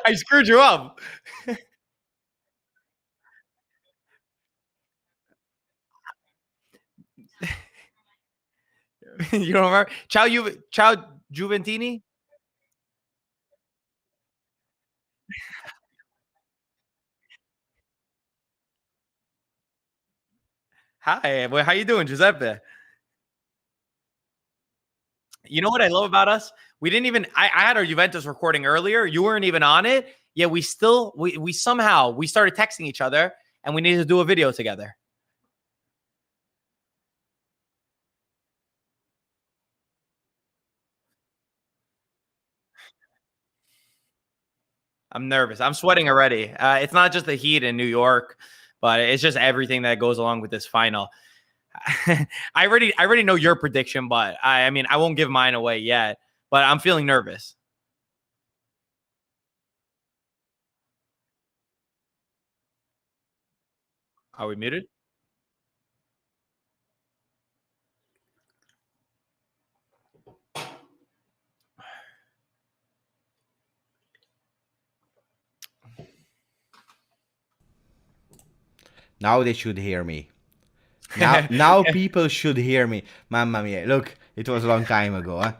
I screwed you up. You don't remember? Ciao Juventini? Hi, well, how you doing, Giuseppe? You know what I love about us? We didn't even I had our Juventus recording earlier. You weren't even on it. Yeah, we somehow we started texting each other and we needed to do a video together. I'm nervous. I'm sweating already. It's not just the heat in New York, but it's just everything that goes along with this final. I already know your prediction, but I mean I won't give mine away yet. But I'm feeling nervous. Are we muted? Now they should hear me. Now people should hear me. Mamma mia. Look, it was a long time ago. Huh?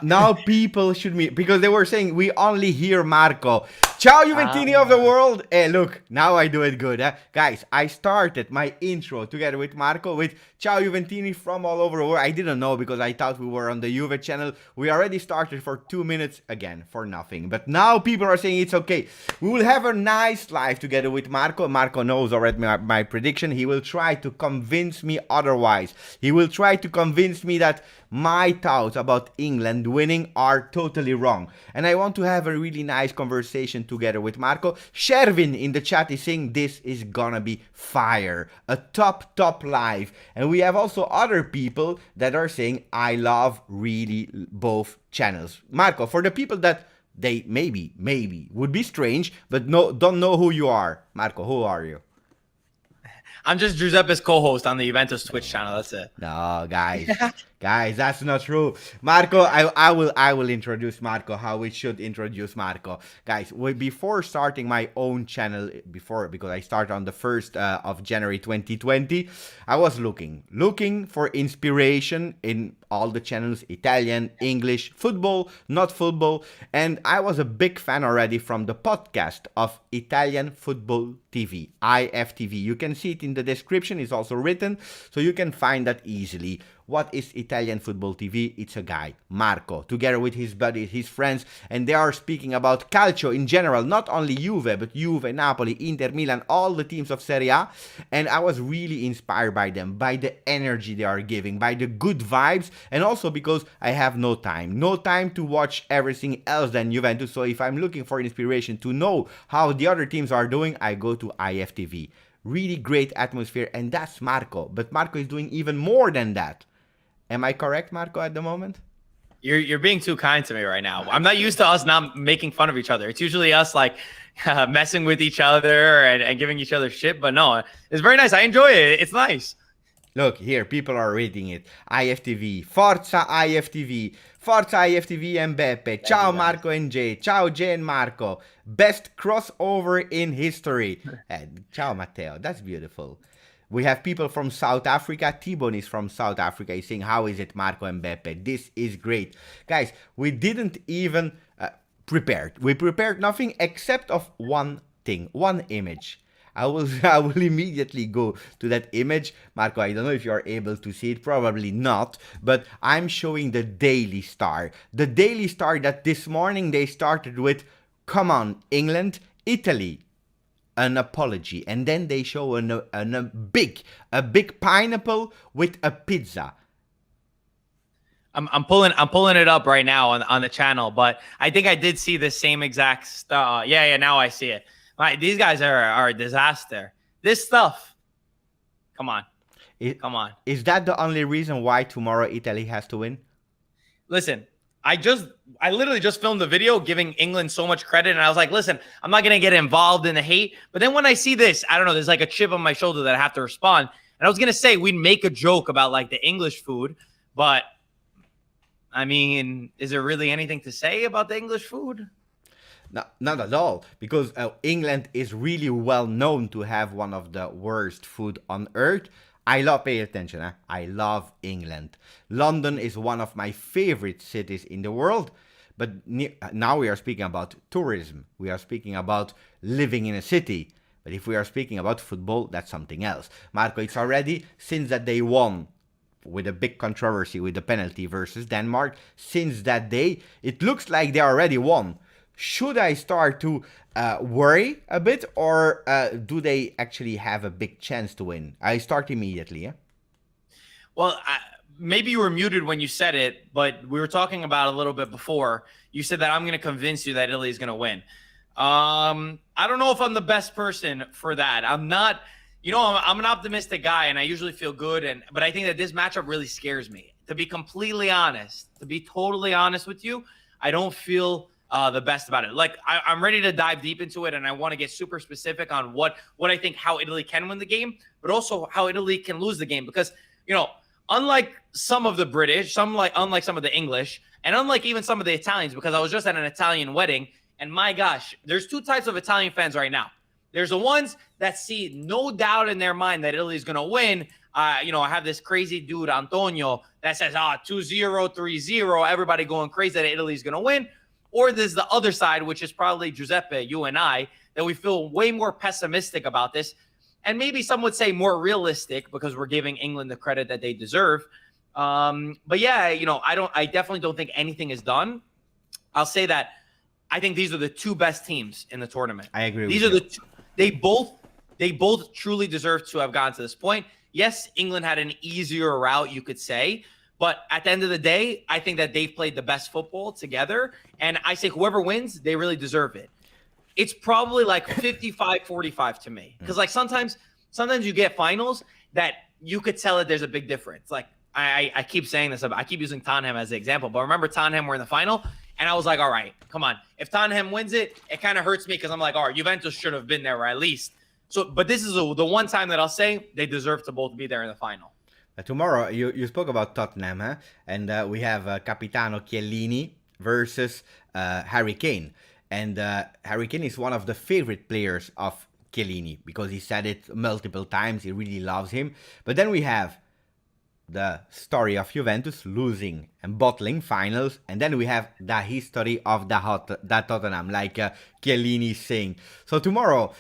Now people should me because they were saying we only hear Marco. Ciao Juventini of the world. Hey, look, now I do it good. Huh? Guys, I started my intro together with Marco with Ciao Juventini from all over the world. I didn't know because I thought we were on the Juve channel. We already started for 2 minutes again for nothing. But now people are saying it's okay. We will have a nice live together with Marco. Marco knows already my prediction. He will try to convince me otherwise. He will try to convince me that my thoughts about England winning are totally wrong. And I want to have a really nice conversation together with Marco. Shervin in the chat is saying this is gonna be fire. A top live. And we have also other people that are saying I love really both channels. Marco, for the people that they maybe would be strange, but don't know who you are. Marco, who are you? I'm just Giuseppe's co-host on the Juventus Twitch channel. That's it. No, guys. Guys, that's not true. Marco, I will introduce Marco how we should introduce Marco. Guys, before starting my own channel, because I started on the 1st of January 2020, I was looking for inspiration in all the channels, Italian, English, football, not football, and I was a big fan already from the podcast of Italian Football TV, IFTV. You can see it in the description, it's also written, so you can find that easily. What is Italian Football TV? It's a guy, Marco, together with his buddies, his friends, and they are speaking about calcio in general, not only Juve, but Juve, Napoli, Inter, Milan, all the teams of Serie A, and I was really inspired by them, by the energy they are giving, by the good vibes, and also because I have no time to watch everything else than Juventus, so if I'm looking for inspiration to know how the other teams are doing, I go to IFTV. Really great atmosphere, and that's Marco, but Marco is doing even more than that. Am I correct, Marco, at the moment? You're being too kind to me right now. I'm not used to us not making fun of each other. It's usually us like messing with each other and giving each other shit. But no, it's very nice. I enjoy it. It's nice. Look, here, people are reading it. IFTV. Forza IFTV. Forza IFTV and Beppe. Ciao Marco and Jay. Ciao Jay and Marco. Best crossover in history. Ciao Matteo. That's beautiful. We have people from South Africa. T-Bone is from South Africa. He's saying, how is it, Marco and Beppe? This is great. Guys, we didn't even prepare. We prepared nothing except of one thing, one image. I will immediately go to that image. Marco, I don't know if you are able to see it. Probably not. But I'm showing the Daily Star. The Daily Star that this morning they started with, come on, England, Italy. An apology, and then they show a big pineapple with a pizza. I'm pulling it up right now on the channel, but I think I did see the same exact stuff. Yeah, now I see it. These guys are a disaster. This stuff. Come on. Come on. Is that the only reason why tomorrow Italy has to win? Listen, I literally just filmed the video giving England so much credit. And I was like, listen, I'm not going to get involved in the hate. But then when I see this, I don't know, there's like a chip on my shoulder that I have to respond. And I was going to say we'd make a joke about like the English food. But I mean, is there really anything to say about the English food? No, not at all, because England is really well known to have one of the worst food on earth. I love, pay attention, I love England. London is one of my favorite cities in the world, but now we are speaking about tourism. We are speaking about living in a city. But if we are speaking about football, that's something else. Marco, it's already since that they won with a big controversy with the penalty versus Denmark. Since that day, it looks like they already won. Should I start to worry a bit, or do they actually have a big chance to win? I start immediately. Yeah? Well, maybe you were muted when you said it, but we were talking about a little bit before. You said that I'm going to convince you that Italy is going to win. I don't know if I'm the best person for that. I'm not, I'm an optimistic guy, and I usually feel good. But I think that this matchup really scares me. To be completely honest, to be totally honest with you, I don't feel the best about it. Like I'm ready to dive deep into it, and I want to get super specific on what I think how Italy can win the game, but also how Italy can lose the game. Because unlike some of the British, unlike some of the English, and unlike even some of the Italians, because I was just at an Italian wedding, and my gosh, there's two types of Italian fans right now. There's the ones that see no doubt in their mind that Italy is going to win. I have this crazy dude, Antonio, that says, 2-0, 3-0, everybody going crazy that Italy's going to win. Or there's the other side, which is probably Giuseppe, you and I, that we feel way more pessimistic about this. And maybe some would say more realistic, because we're giving England the credit that they deserve. But yeah, I definitely don't think anything is done. I'll say that I think these are the two best teams in the tournament. I agree with you. These are the two. They both truly deserve to have gotten to this point. Yes, England had an easier route, you could say. But at the end of the day, I think that they've played the best football together. And I say whoever wins, they really deserve it. It's probably like 55-45 to me. Because like sometimes you get finals that you could tell that there's a big difference. Like I keep saying this, I keep using Tottenham as the example. But remember Tottenham were in the final? And I was like, all right, come on. If Tottenham wins it, it kind of hurts me because I'm like, all right, Juventus should have been there, or at least. So, but this is the one time that I'll say they deserve to both be there in the final. Tomorrow, you spoke about Tottenham, huh? And we have Capitano Chiellini versus Harry Kane. And Harry Kane is one of the favorite players of Chiellini because he said it multiple times. He really loves him. But then we have the story of Juventus losing and bottling finals, and then we have the history of that Tottenham, like Chiellini saying. So tomorrow,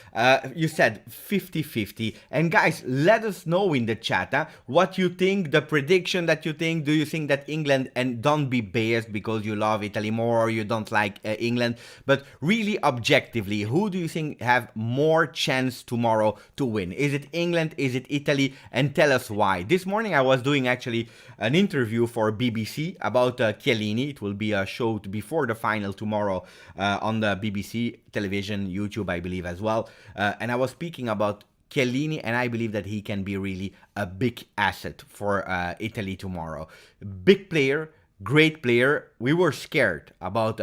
you said 50-50, and guys, let us know in the chat what you think, the prediction that you think. Do you think that England, and don't be biased because you love Italy more or you don't like England, but really objectively, who do you think have more chance tomorrow to win? Is it England? Is it Italy? And tell us why. This morning I was doing actually an interview for BBC about Chiellini. It will be a show before the final tomorrow on the BBC television, YouTube, I believe as well. And I was speaking about Chiellini, and I believe that he can be really a big asset for Italy tomorrow. Big player, great player. We were scared about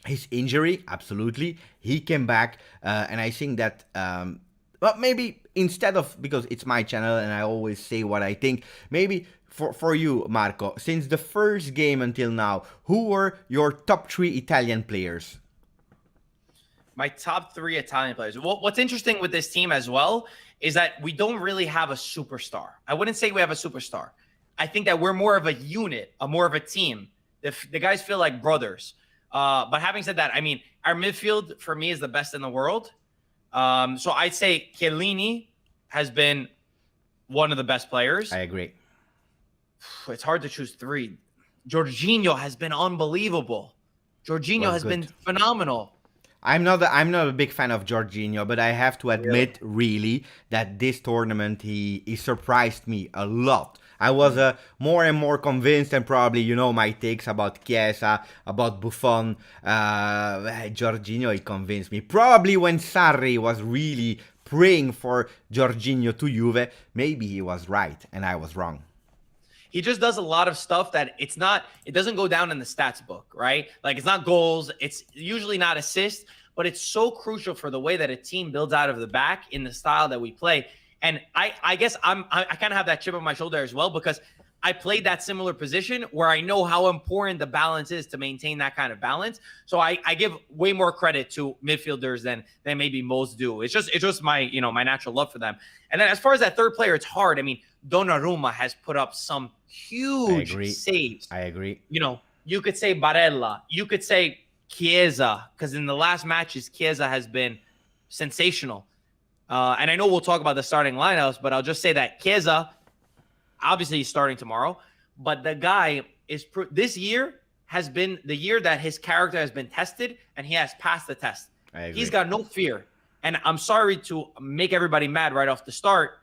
his injury. Absolutely. He came back, and I think that but maybe instead of, because it's my channel and I always say what I think, maybe for you, Marco, since the first game until now, who were your top 3 Italian players? My top 3 Italian players. Well, what's interesting with this team as well is that we don't really have a superstar. I wouldn't say we have a superstar. I think that we're more of a unit, more of a team. The guys feel like brothers. But having said that, I mean, our midfield for me is the best in the world. So I'd say Chiellini has been one of the best players. I agree. It's hard to choose 3. Jorginho has been unbelievable. Jorginho has been phenomenal. I'm not a big fan of Jorginho, but I have to admit, really, that this tournament he surprised me a lot. I was more and more convinced, and probably my takes about Chiesa, about Buffon. Jorginho, he convinced me. Probably when Sarri was really praying for Jorginho to Juve, maybe he was right and I was wrong. He just does a lot of stuff that it doesn't go down in the stats book, right? Like it's not goals, it's usually not assists, but it's so crucial for the way that a team builds out of the back in the style that we play. And I guess I kind of have that chip on my shoulder as well, because I played that similar position where I know how important the balance is to maintain that kind of balance. So I give way more credit to midfielders than maybe most do. It's just my my natural love for them. And then as far as that third player, it's hard. I mean, Donnarumma has put up some huge saves. I agree. You could say Barella. You could say Chiesa, because in the last matches, Chiesa has been sensational. And I know we'll talk about the starting lineups, but I'll just say that Chiesa, obviously he's starting tomorrow, but the guy is this year has been the year that his character has been tested, and he has passed the test. He's got no fear. And I'm sorry to make everybody mad right off the start.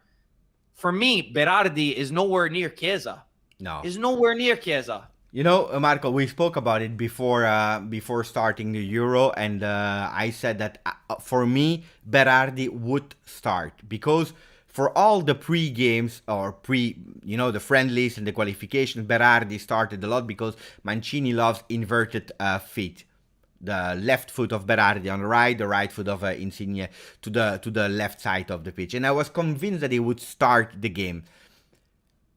For me, Berardi is nowhere near Chiesa. No. Is nowhere near Chiesa. Marco, we spoke about it before starting the Euro, and I said that for me, Berardi would start because for all the pre-games or the friendlies and the qualifications, Berardi started a lot because Mancini loves inverted feet. The left foot of Berardi on the right foot of Insigne to the left side of the pitch, and I was convinced that he would start the game.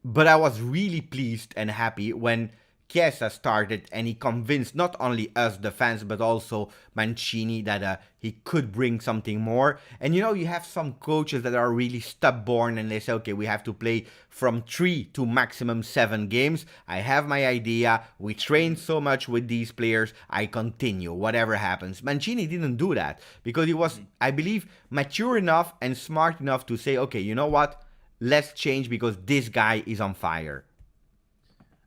But I was really pleased and happy when Chiesa started, and he convinced not only us, the fans, but also Mancini that he could bring something more. And you have some coaches that are really stubborn, and they say, okay, we have to play from 3 to maximum 7 games. I have my idea. We train so much with these players. I continue, whatever happens. Mancini didn't do that because he was, I believe, mature enough and smart enough to say, okay, you know what? Let's change because this guy is on fire.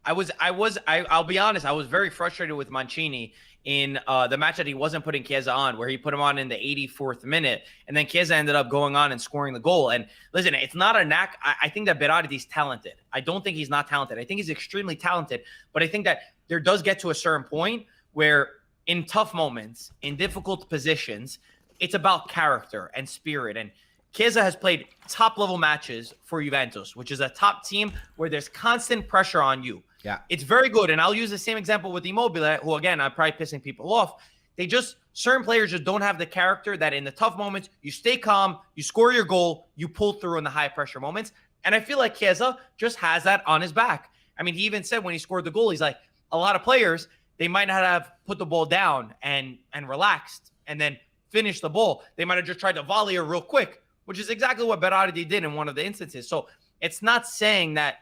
I'll be honest, I was very frustrated with Mancini in the match that he wasn't putting Chiesa on, where he put him on in the 84th minute, and then Chiesa ended up going on and scoring the goal. And listen, it's not a knack. I think that Berardi's talented. I don't think he's not talented. I think he's extremely talented, but I think that there does get to a certain point where in tough moments, in difficult positions, it's about character and spirit. And Chiesa has played top-level matches for Juventus, which is a top team where there's constant pressure on you. Yeah, it's very good. And I'll use the same example with Immobile, who, again, I'm probably pissing people off. Certain players just don't have the character that in the tough moments, you stay calm, you score your goal, you pull through in the high-pressure moments. And I feel like Chiesa just has that on his back. I mean, he even said when he scored the goal, he's like, a lot of players, they might not have put the ball down and relaxed and then finished the ball. They might have just tried to volley her real quick, which is exactly what Berardi did in one of the instances. So it's not saying that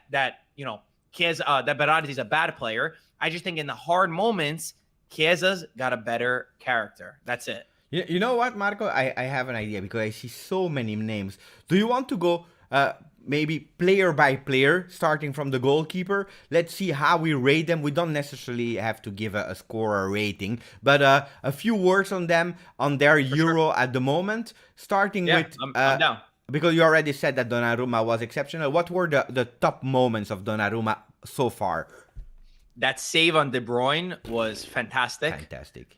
Chiesa, that Berardi is a bad player. I just think in the hard moments, Chiesa's got a better character. That's it. You know what, Marco? I have an idea because I see so many names. Do you want to go maybe player by player, starting from the goalkeeper? Let's see how we rate them. We don't necessarily have to give a score or rating, but a few words on them, on their Euro at the moment. Starting with... I'm down. Because you already said that Donnarumma was exceptional. What were the top moments of Donnarumma so far? That save on De Bruyne was fantastic. Fantastic.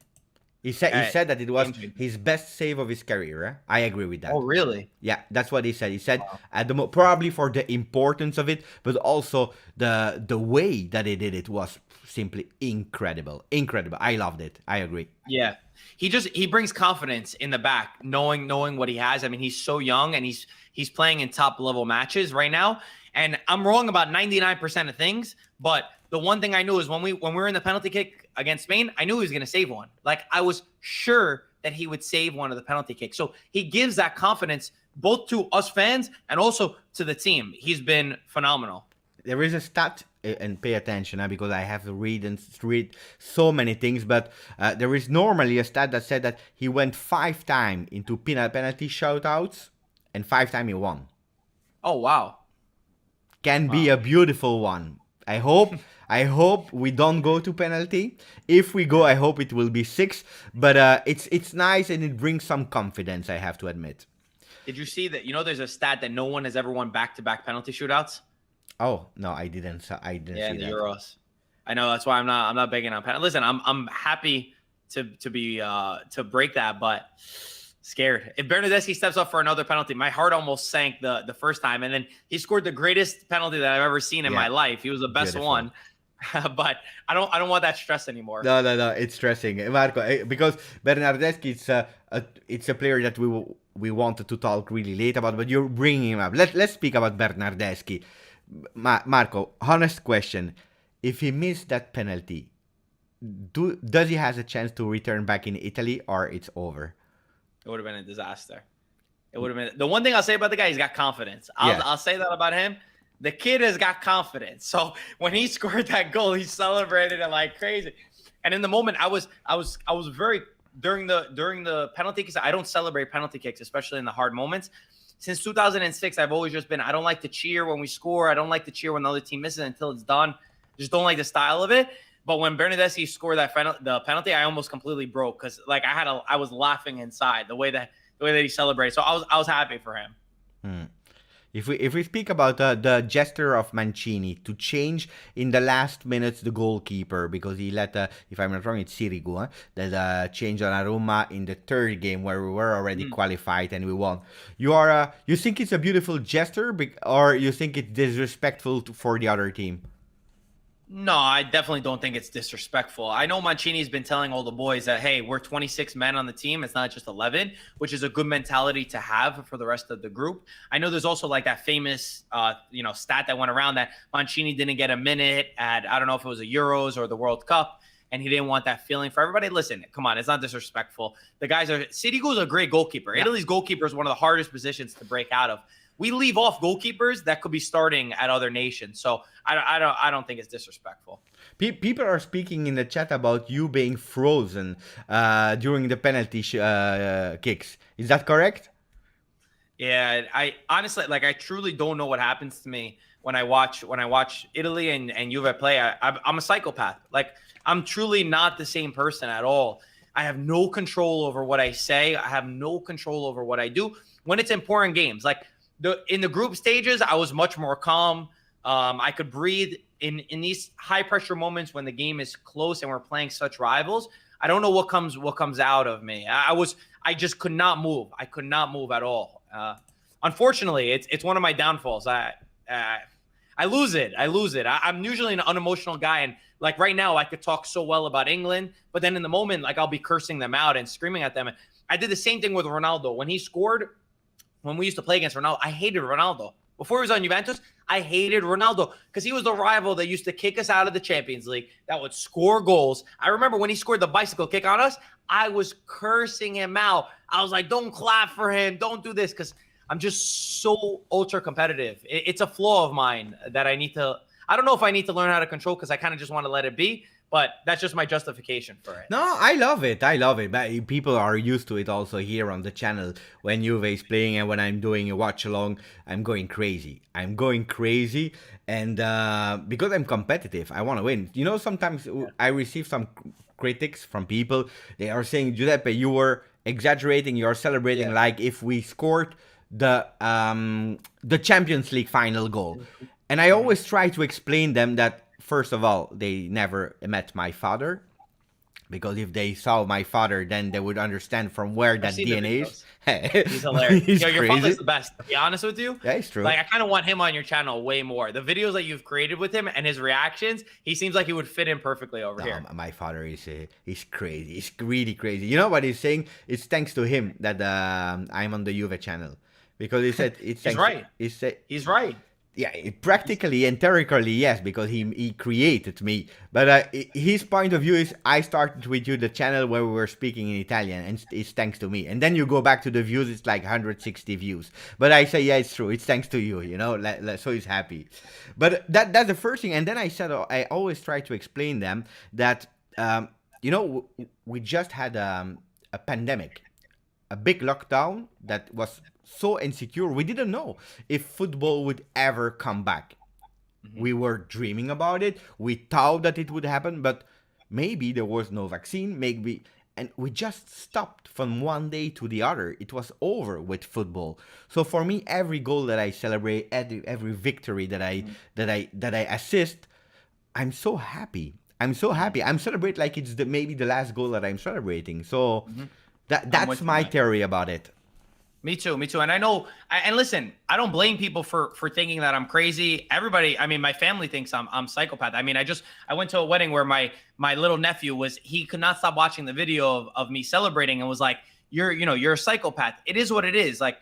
He said that it was his best save of his career. Eh? I agree with that. Oh, really? Yeah, that's what he said. He said at the probably for the importance of it, but also the way that he did it was simply incredible. Incredible. I loved it. I agree. Yeah. He brings confidence in the back, knowing what he has. I mean, he's so young and he's playing in top level matches right now. And I'm wrong about 99% of things, but the one thing I knew is when we were in the penalty kick against Spain, I knew he was going to save one. Like, I was sure that he would save one of the penalty kicks. So he gives that confidence both to us fans and also to the team. He's been phenomenal. There is a stat, and pay attention because I have to read so many things, but there is normally a stat that said that he went 5 times into penalty shoutouts and 5 times he won. Oh, wow. Can be a beautiful one. I hope we don't go to penalty. If we go, I hope it will be 6. But it's nice and it brings some confidence, I have to admit. Did you see that? There's a stat that no one has ever won back-to-back penalty shootouts. Oh no, I didn't see that. Yeah, the Euros. I know, that's why I'm not begging on penalty. Listen, I'm happy to break that, but scared. If Bernardeschi steps up for another penalty, my heart almost sank the first time, and then he scored the greatest penalty that I've ever seen in my life. He was the best one. But I don't want that stress anymore. No, it's stressing, Marco, because Bernardeschi it's a player that we wanted to talk really late about, but you're bringing him up. Let's speak about Bernardeschi. Marco, honest question. If he missed that penalty, does he has a chance to return back in Italy, or it's over? It would have been a disaster. It would have been the one thing I'll say about the guy. He's got confidence. I'll say that about him. The kid has got confidence. So when he scored that goal, he celebrated it like crazy. And in the moment, I was very during the penalty kicks. I don't celebrate penalty kicks, especially in the hard moments. Since 2006, I've always just been. I don't like to cheer when we score. I don't like to cheer when the other team misses until it's done. Just don't like the style of it. But when Bernardeschi scored the penalty, I almost completely broke because like I was laughing inside the way that he celebrated. So I was happy for him. If we speak about the gesture of Mancini to change in the last minutes the goalkeeper, because he let if I'm not wrong, it's Sirigu that changed on Aruma in the third game where we were already qualified and we won. You think it's a beautiful gesture, or you think it's disrespectful for the other team? No, I definitely don't think it's disrespectful. I know Mancini's been telling all the boys that, hey, we're 26 men on the team. It's not just 11, which is a good mentality to have for the rest of the group. I know there's also like that famous, stat that went around that Mancini didn't get a minute at, I don't know if it was the Euros or the World Cup, and he didn't want that feeling for everybody. Listen, come on, it's not disrespectful. The guys are, Sirigu's a great goalkeeper. Yeah. Italy's goalkeeper is one of the hardest positions to break out of. We leave off goalkeepers that could be starting at other nations. So I don't think it's disrespectful. People are speaking in the chat about you being frozen during the penalty kicks. Is that correct? Yeah, I honestly, I truly don't know what happens to me when I watch Italy and Juve play. I'm a psychopath. Like, I'm truly not the same person at all. I have no control over what I say. I have no control over what I do when it's important games. Like, in the group stages, I was much more calm. I could breathe in these high pressure moments when the game is close and we're playing such rivals. I don't know what comes out of me. I just could not move. I could not move at all. Unfortunately, it's one of my downfalls. I lose it. I'm usually an unemotional guy, and like right now, I could talk so well about England, but then in the moment, like I'll be cursing them out and screaming at them. I did the same thing with Ronaldo when he scored. When we used to play against Ronaldo, I hated Ronaldo. Before he was on Juventus, I hated Ronaldo because he was the rival that used to kick us out of the Champions League, that would score goals. I remember when he scored the bicycle kick on us, I was cursing him out. I was like, don't clap for him. Don't do this, because I'm just so ultra competitive. It's a flaw of mine that I don't know if I need to learn how to control, because I kind of just want to let it be. But that's just my justification for it. No, I love it. But people are used to it also here on the channel. When Juve is playing and when I'm doing a watch along, I'm going crazy. And because I'm competitive, I want to win. You know, sometimes I receive some critics from people. They are saying, Giuseppe, you were exaggerating. You're celebrating like if we scored the Champions League final goal. And I always try to explain them that, first of all, they never met my father, because if they saw my father, then they would understand from where that DNA is. He's hilarious. Your crazy. father's the best, to be honest with you. Yeah, it's true. Like, I kind of want him on your channel way more. The videos that you've created with him and his reactions, he seems like he would fit in perfectly over here. My father is he's crazy. He's really crazy. You know what he's saying? It's thanks to him that I'm on the Juve channel, because he said it's he's right. He's right. Yeah, practically and theoretically, yes, because he created me. But his point of view is, I started with you the channel where we were speaking in Italian, and it's thanks to me. And then you go back to the views, it's like 160 views. But I say, yeah, it's true. It's thanks to you, so he's happy. But that's the first thing. And then I said, I always try to explain them that, we just had a pandemic, a big lockdown that was so insecure. We didn't know if football would ever come back. We were dreaming about it. We thought that it would happen, but maybe there was no vaccine, and we just stopped from one day to the other. It was over with football. So for me, every goal that I celebrate, every victory that I assist, I'm so happy. I'm celebrating like it's maybe the last goal that I'm celebrating. So that's my theory about it. Me too. And I know, and listen, I don't blame people for thinking that I'm crazy. Everybody, I mean, my family thinks I'm psychopath. I mean, I went to a wedding where my little nephew he could not stop watching the video of me celebrating and was like, you're a psychopath. It is what it is. Like,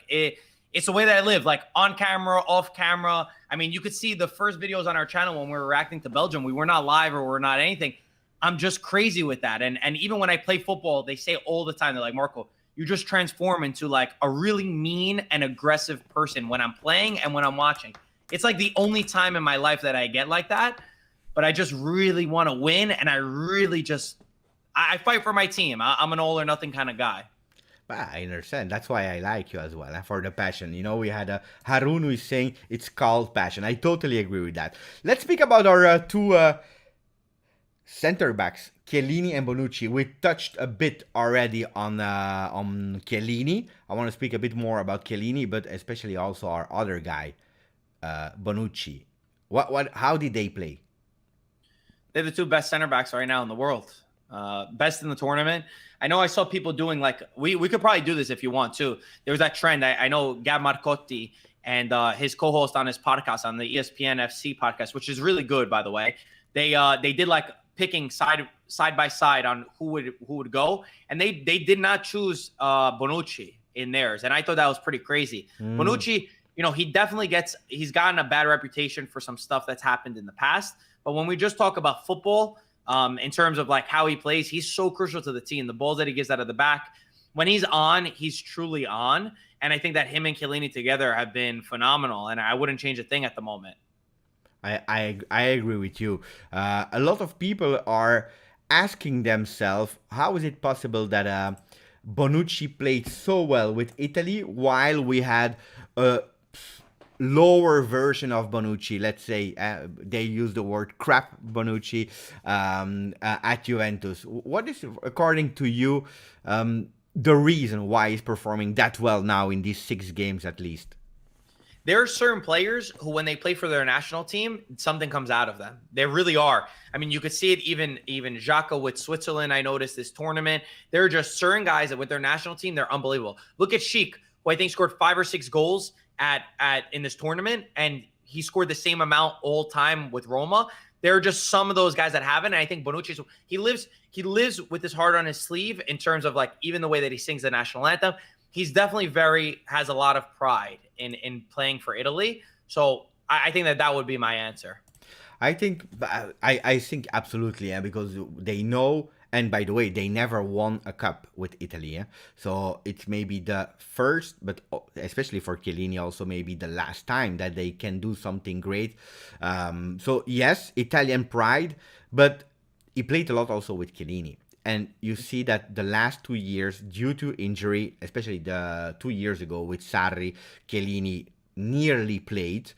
it's the way that I live, like on camera, off camera. I mean, you could see the first videos on our channel when we were reacting to Belgium. We were not live or we're not anything. I'm just crazy with that. And even when I play football, they say all the time, they're like, Marco, you just transform into like a really mean and aggressive person when I'm playing and when I'm watching. It's like the only time in my life that I get like that. But I just really want to win. And I really just, I fight for my team. I'm an all or nothing kind of guy. I understand. That's why I like you as well, for the passion. You know, we had a Harun who is saying it's called passion. I totally agree with that. Let's speak about our two center backs, Chiellini and Bonucci. We touched a bit already on Chiellini. I want to speak a bit more about Chiellini, but especially also our other guy, Bonucci. How did they play? They're the two best center backs right now in the world. Best in the tournament. I know I saw people doing like, we could probably do this if you want to. There was that trend. I know Gab Marcotti and his co-host on his podcast, on the ESPN FC podcast, which is really good, by the way. They did like picking side by side on who would go, and they did not choose Bonucci in theirs, and I thought that was pretty crazy. Bonucci, you know, he's gotten a bad reputation for some stuff that's happened in the past, but when we just talk about football, in terms of like how he plays, he's so crucial to the team. The balls that he gets out of the back, when he's on, he's truly on. And I think that him and Chiellini together have been phenomenal, and I wouldn't change a thing at the moment. I agree with you. A lot of people are asking themselves, how is it possible that Bonucci played so well with Italy while we had a lower version of Bonucci, let's say, they use the word crap Bonucci at Juventus. What is, according to you, the reason why he's performing that well now in these 6 games at least? There are certain players who, when they play for their national team, something comes out of them. They really are. I mean, you could see it even Xhaka with Switzerland. I noticed this tournament. There are just certain guys that with their national team, they're unbelievable. Look at Sheik, who I think scored 5 or 6 goals in this tournament, and he scored the same amount all time with Roma. There are just some of those guys that haven't. And I think Bonucci, he lives with his heart on his sleeve in terms of like even the way that he sings the national anthem. He's definitely has a lot of pride in playing for Italy. So I think that would be my answer. I think absolutely, yeah, because they know. And by the way, they never won a cup with Italy. So it's maybe the first, but especially for Chiellini, also maybe the last time that they can do something great. So yes, Italian pride, but he played a lot also with Chiellini. And you see that the last 2 years, due to injury, especially the 2 years ago with Sarri, Chiellini nearly played.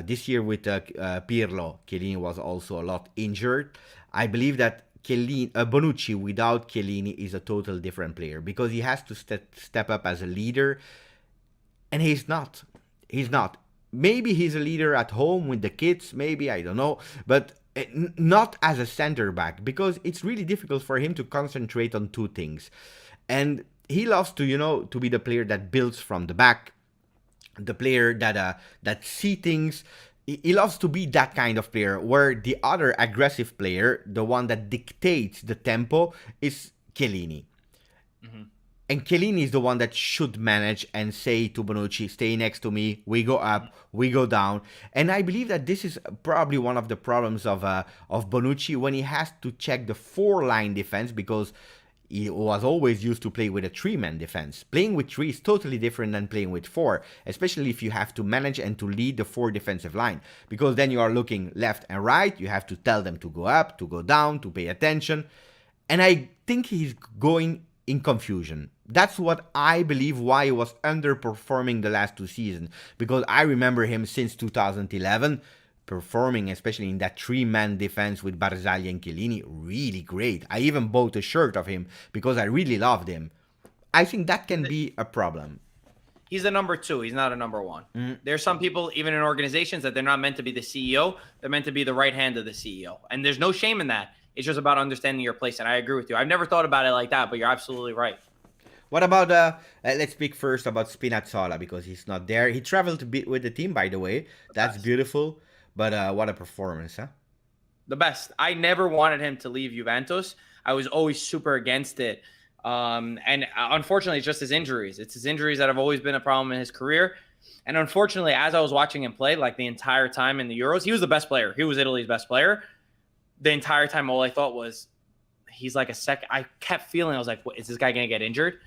This year with Pirlo, Chiellini was also a lot injured. I believe that Bonucci without Chiellini is a total different player because he has to step up as a leader, and he's not. Maybe he's a leader at home with the kids, maybe, I don't know, but not as a center back, because it's really difficult for him to concentrate on 2 things. And he loves to be the player that builds from the back, the player that see things. He loves to be that kind of player, where the other aggressive player, the one that dictates the tempo, is Chiellini. Mm-hmm. And Chiellini is the one that should manage and say to Bonucci, stay next to me, we go up, we go down. And I believe that this is probably one of the problems of Bonucci when he has to check the 4-line defense, because he was always used to play with a 3-man defense. Playing with 3 is totally different than playing with 4, especially if you have to manage and to lead the 4 defensive line, because then you are looking left and right, you have to tell them to go up, to go down, to pay attention. And I think he's going in confusion. That's what I believe why he was underperforming the last 2 seasons, because I remember him since 2011 performing, especially in that 3-man defense with Barzagli and Chiellini, really great. I even bought a shirt of him because I really loved him. I think that can be a problem. He's a number 2. He's not a number 1. There's some people, even in organizations, that they're not meant to be the CEO. They're meant to be the right hand of the CEO. And there's no shame in that. It's just about understanding your place. And I agree with you. I've never thought about it like that, but you're absolutely right. What about, let's speak first about Spinazzola, because he's not there. He traveled a bit with the team, by the way. That's beautiful. But what a performance, huh? The best. I never wanted him to leave Juventus. I was always super against it. And unfortunately, it's just his injuries. It's his injuries that have always been a problem in his career. And unfortunately, as I was watching him play, like the entire time in the Euros, he was the best player. He was Italy's best player. The entire time, all I thought was, he's like a second. I kept feeling, I was like, what, is this guy going to get injured?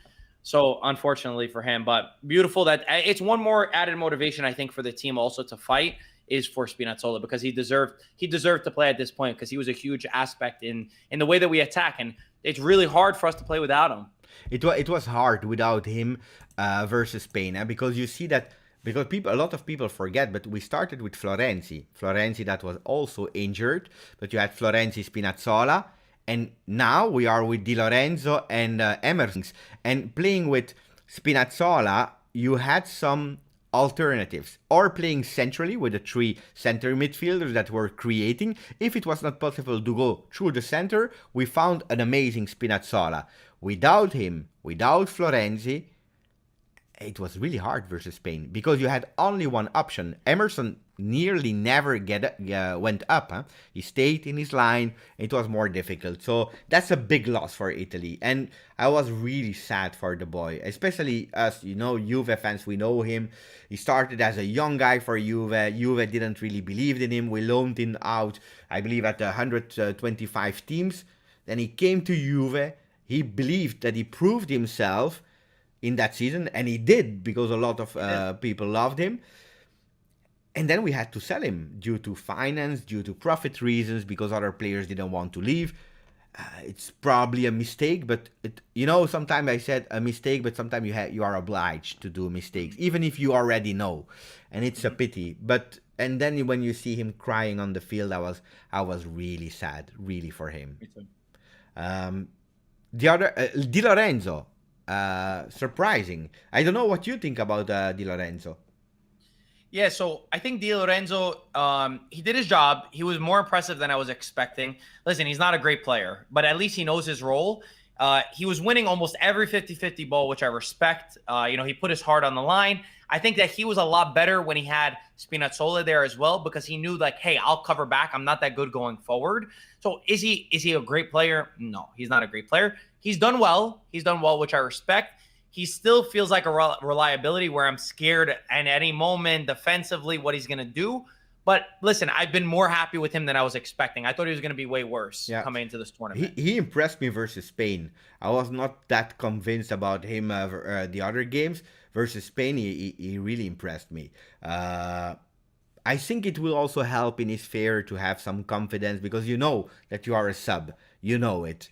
So unfortunately for him, but beautiful that it's one more added motivation, I think, for the team also to fight is for Spinazzola, because he deserved to play at this point, because he was a huge aspect in the way that we attack. And it's really hard for us to play without him. It was hard without him versus Spain, because you see that, because a lot of people forget, but we started with Florenzi that was also injured, but you had Florenzi, Spinazzola, and now we are with Di Lorenzo and Emerson. And playing with Spinazzola, you had some alternatives, or playing centrally with the 3 center midfielders that were creating. If it was not possible to go through the center, we found an amazing Spinazzola. Without him, without Florenzi, it was really hard versus Spain, because you had only one option. Emerson nearly never went up. Huh? He stayed in his line. It was more difficult. So that's a big loss for Italy. And I was really sad for the boy, especially us, Juve fans. We know him. He started as a young guy for Juve. Juve didn't really believe in him. We loaned him out, I believe, at 125 teams. Then he came to Juve. He believed that he proved himself in that season, and he did, because a lot of people loved him. And then we had to sell him due to finance, due to profit reasons, because other players didn't want to leave. It's probably a mistake, but sometimes I said a mistake, but sometimes you are obliged to do mistakes, even if you already know, and it's a pity. And then when you see him crying on the field, I was really sad, really, for him. The other Di Lorenzo. Surprising. I don't know what you think about Di Lorenzo. Yeah, so I think Di Lorenzo, he did his job. He was more impressive than I was expecting. Listen, he's not a great player, but at least he knows his role. He was winning almost every 50-50 ball, which I respect. He put his heart on the line. I think that he was a lot better when he had Spinazzola there as well, because he knew, like, hey, I'll cover back. I'm not that good going forward. So is he a great player? No, he's not a great player. He's done well. He's done well, which I respect. He still feels like a reliability where I'm scared at any moment defensively what he's going to do. But listen, I've been more happy with him than I was expecting. I thought he was going to be way worse coming into this tournament. He impressed me versus Spain. I was not that convinced about him the other games. Versus Spain, he really impressed me. I think it will also help in his favor to have some confidence, because you know that you are a sub. You know it.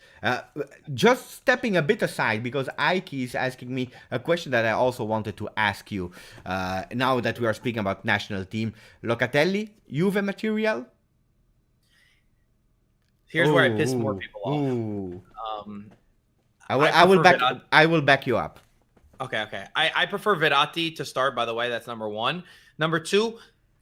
Just stepping a bit aside, because Ike is asking me a question that I also wanted to ask you. Now that we are speaking about national team, Locatelli, Juve material? Here's where I piss more people off. I will back you up. Okay. I prefer Verratti to start, by the way. That's number one. Number two,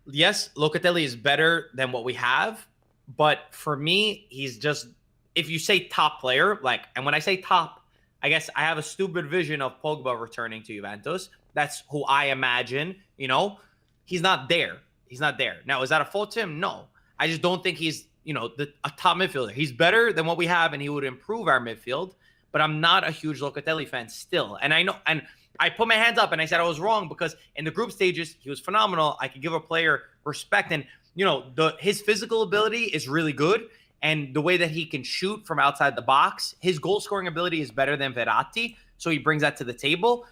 yes, Locatelli is better than what we have. But for me, he's just, if you say top player, and when I say top, I guess I have a stupid vision of Pogba returning to Juventus. That's who I imagine, He's not there. He's not there. Now, is that a fault to him? No. I just don't think he's, a top midfielder. He's better than what we have, and he would improve our midfield. But I'm not a huge Locatelli fan still. And I know, and I put my hands up and I said I was wrong, because in the group stages, he was phenomenal. I could give a player respect. And, his physical ability is really good. And the way that he can shoot from outside the box, his goal scoring ability is better than Verratti. So he brings that to the table.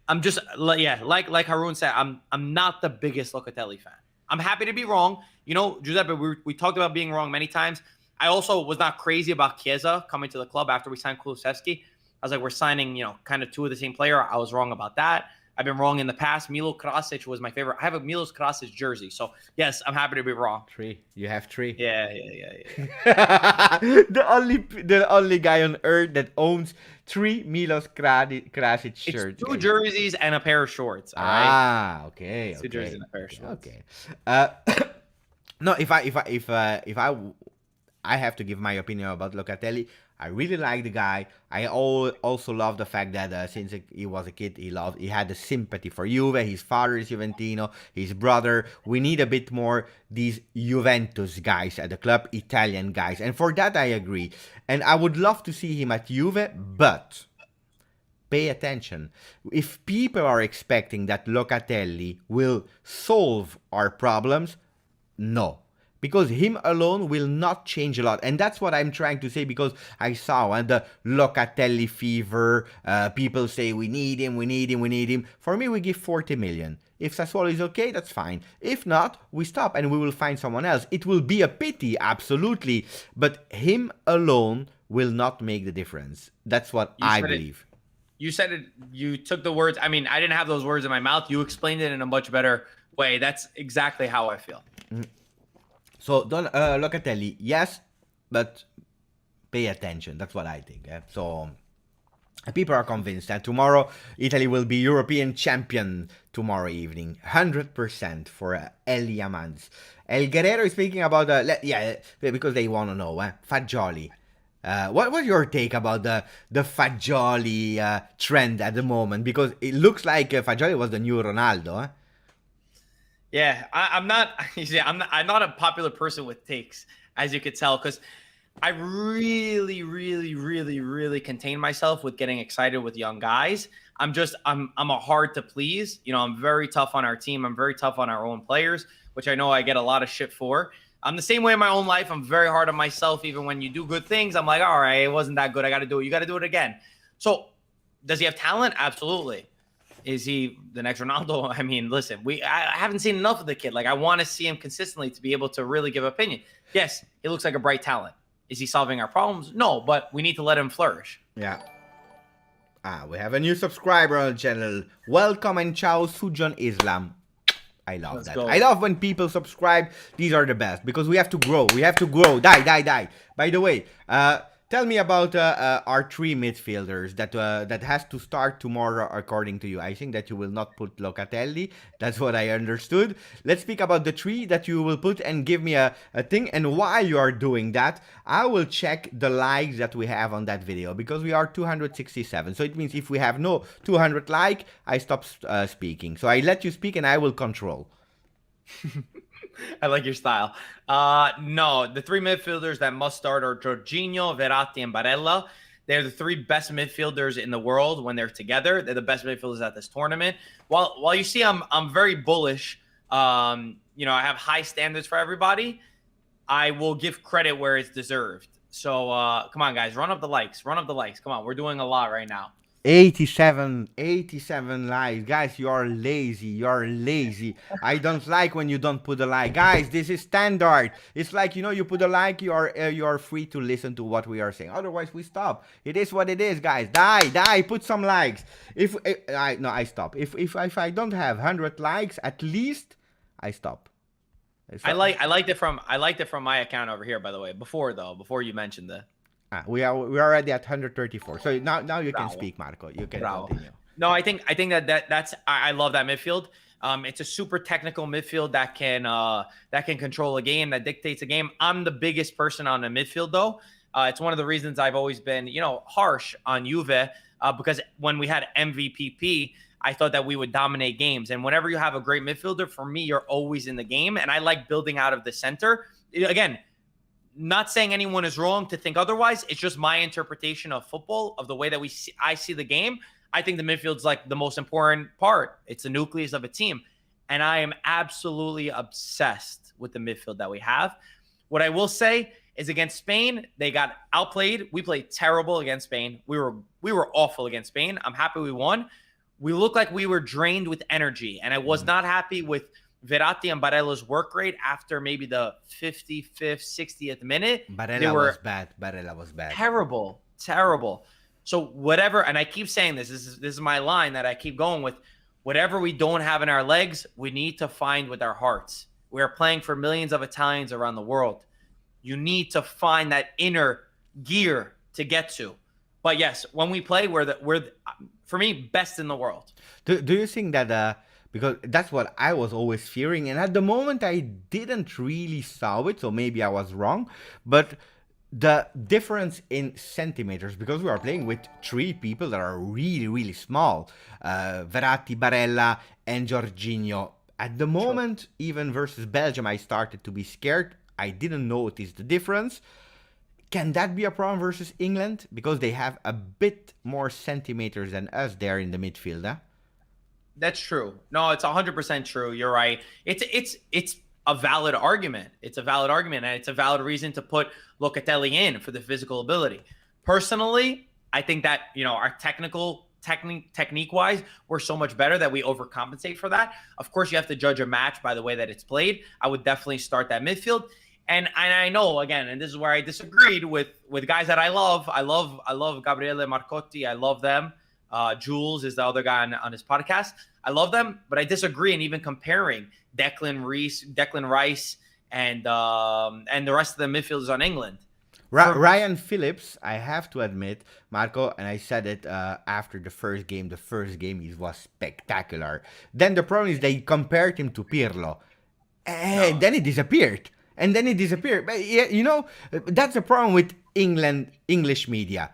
I'm just, like Haroon said, I'm not the biggest Locatelli fan. I'm happy to be wrong. Giuseppe, we talked about being wrong many times. I also was not crazy about Chiesa coming to the club after we signed Kulusevski. I was like, we're signing, kind of two of the same player. I was wrong about that. I've been wrong in the past. Milo Krasic was my favorite. I have a Milos Krasic jersey. So, yes, I'm happy to be wrong. 3. You have 3. Yeah. The only guy on earth that owns 3 Milos Krasic shirts. It's 2 jerseys and a pair of shorts. All right? Okay. 2 jerseys and a pair of shorts. Okay. No, if I have to give my opinion about Locatelli. I really like the guy. I also love the fact that since he was a kid, he had the sympathy for Juve. His father is Juventino, his brother. We need a bit more these Juventus guys at the club, Italian guys. And for that, I agree. And I would love to see him at Juve, but pay attention. If people are expecting that Locatelli will solve our problems, no. Because him alone will not change a lot. And that's what I'm trying to say, because I saw the Locatelli fever. People say we need him, we need him, we need him. For me, we give 40 million. If Sassuolo is okay, that's fine. If not, we stop and we will find someone else. It will be a pity, absolutely. But him alone will not make the difference. That's what I believe. You said it. You took the words. I mean, I didn't have those words in my mouth. You explained it in a much better way. That's exactly how I feel. So don't Locatelli, yes, but pay attention. That's what I think. So people are convinced that tomorrow Italy will be European champion tomorrow evening. 100% for El Yamans. El Guerrero is speaking about because they want to know. Fagioli. What's your take about the Fagioli trend at the moment? Because it looks like Fagioli was the new Ronaldo. Yeah, I'm not. You see, I'm not a popular person with takes, as you could tell, because I really, really, really, really contain myself with getting excited with young guys. I'm a hard to please. You know, I'm very tough on our team. I'm very tough on our own players, which I know I get a lot of shit for. I'm the same way in my own life. I'm very hard on myself. Even when you do good things, I'm like, all right, it wasn't that good. I got to do it. You got to do it again. So, does he have talent? Absolutely. Is he the next Ronaldo? I mean, listen, I haven't seen enough of the kid. Like, I want to see him consistently to be able to really give opinion. Yes, he looks like a bright talent. Is he solving our problems? No, but we need to let him flourish. Yeah. We have a new subscriber on the channel. Welcome and ciao, Sujan Islam. I love that. I love when people subscribe. These are the best because we have to grow. We have to grow. Die. By the way, tell me about our three midfielders that has to start tomorrow according to you. I think that you will not put Locatelli. That's what I understood. Let's speak about the three that you will put and give me a thing. And while you are doing that, I will check the likes that we have on that video because we are 267. So it means if we have no 200 like, I stop speaking. So I let you speak and I will control. I like your style. No, the three midfielders that must start are Jorginho, Verratti, and Barella. They're the three best midfielders in the world when they're together. They're the best midfielders at this tournament. While you see I'm very bullish, you know, I have high standards for everybody. I will give credit where it's deserved. So come on, guys, run up the likes. Run up the likes. Come on, we're doing a lot right now. 87 likes. Guys, you are lazy. I don't like when you don't put a like. Guys, this is standard. It's like, you know, you put a like, you are free to listen to what we are saying. Otherwise we stop. It is what it is, guys. Die, put some likes. I stop. If I don't have 100 likes at least, I stop. I liked it from my account over here, by the way. Before you mentioned the we're already at 134. So now you can speak, Marco. You can continue. No, I think that's I love that midfield. It's a super technical midfield that can control a game, that dictates a game. I'm the biggest person on the midfield though. It's one of the reasons I've always been, you know, harsh on Juve because when we had MVPP, I thought that we would dominate games. And whenever you have a great midfielder, for me, you're always in the game. And I like building out of the center. Again, not saying anyone is wrong to think otherwise. It's just my interpretation of football, of the way that I see the game. I think the midfield's like the most important part. It's the nucleus of a team. And I am absolutely obsessed with the midfield that we have. What I will say is against Spain, they got outplayed. We played terrible against Spain. We were awful against Spain. I'm happy we won. We looked like we were drained with energy. And I was not happy with Verratti and Barella's work rate after maybe the 55th, 60th minute. Barella was bad. Barella was bad. Terrible. So whatever, and I keep saying this is my line that I keep going with. Whatever we don't have in our legs, we need to find with our hearts. We are playing for millions of Italians around the world. You need to find that inner gear to get to. But yes, when we play, we're for me, best in the world. Do you think that because that's what I was always fearing, and at the moment I didn't really saw it, so maybe I was wrong, but the difference in centimeters, because we are playing with three people that are really, really small, Verratti, Barella, and Jorginho. At the moment, even versus Belgium, I started to be scared. I didn't notice the difference. Can that be a problem versus England? Because they have a bit more centimeters than us there in the midfield, huh? That's true. No, it's 100% true. You're right. It's a valid argument. It's a valid argument, and it's a valid reason to put Locatelli in for the physical ability. Personally, I think that our technique wise, we're so much better that we overcompensate for that. Of course, you have to judge a match by the way that it's played. I would definitely start that midfield. And I know again, and this is where I disagreed with guys that I love. I love Gabriele Marcotti. I love them. Jules is the other guy on his podcast. I love them, but I disagree. And even comparing Declan Rice, and the rest of the midfielders on England. Ryan Phillips, I have to admit, Marco, and I said it after the first game. The first game he was spectacular. Then the problem is they compared him to Pirlo, and then he disappeared. But that's the problem with English media.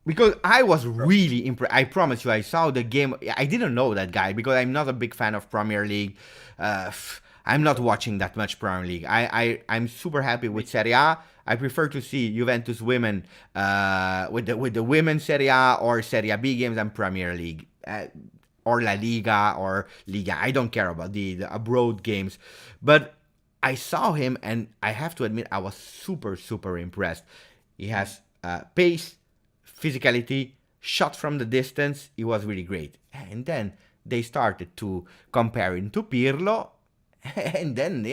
Because I was really impressed. I promise you, I saw the game. I didn't know that guy because I'm not a big fan of Premier League. I'm not watching that much Premier League. I'm super happy with Serie A. I prefer to see Juventus women with the women's Serie A or Serie B games than Premier League or La Liga or Liga. I don't care about the abroad games. But I saw him and I have to admit I was super impressed. He has pace, physicality, shot from the distance. It was really great. And then they started to compare him to Pirlo. And then,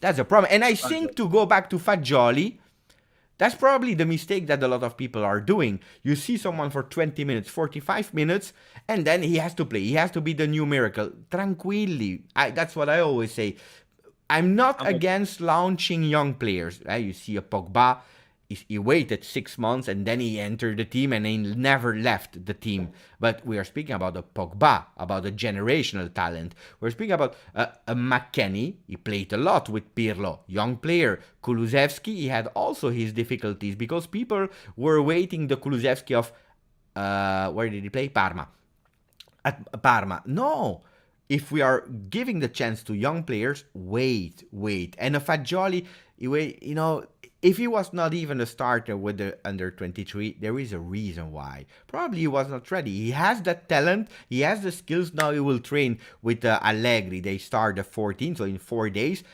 that's a problem. And I think to go back to Fagioli, that's probably the mistake that a lot of people are doing. You see someone for 20 minutes, 45 minutes, and then he has to play. He has to be the new miracle. Tranquilli. That's what I always say. I'm not against launching young players. You see a Pogba. He waited 6 months and then he entered the team and he never left the team. But we are speaking about a Pogba, about a generational talent. We're speaking about a McKennie. He played a lot with Pirlo, young player. Kulusevski, he had also his difficulties because people were waiting the Kulusevski of, where did he play? Parma. At Parma. No. If we are giving the chance to young players, wait. And a Fagioli, if he was not even a starter with the under-23, there is a reason why. Probably he was not ready. He has that talent. He has the skills. Now he will train with Allegri. They start the 14, so in 4 days.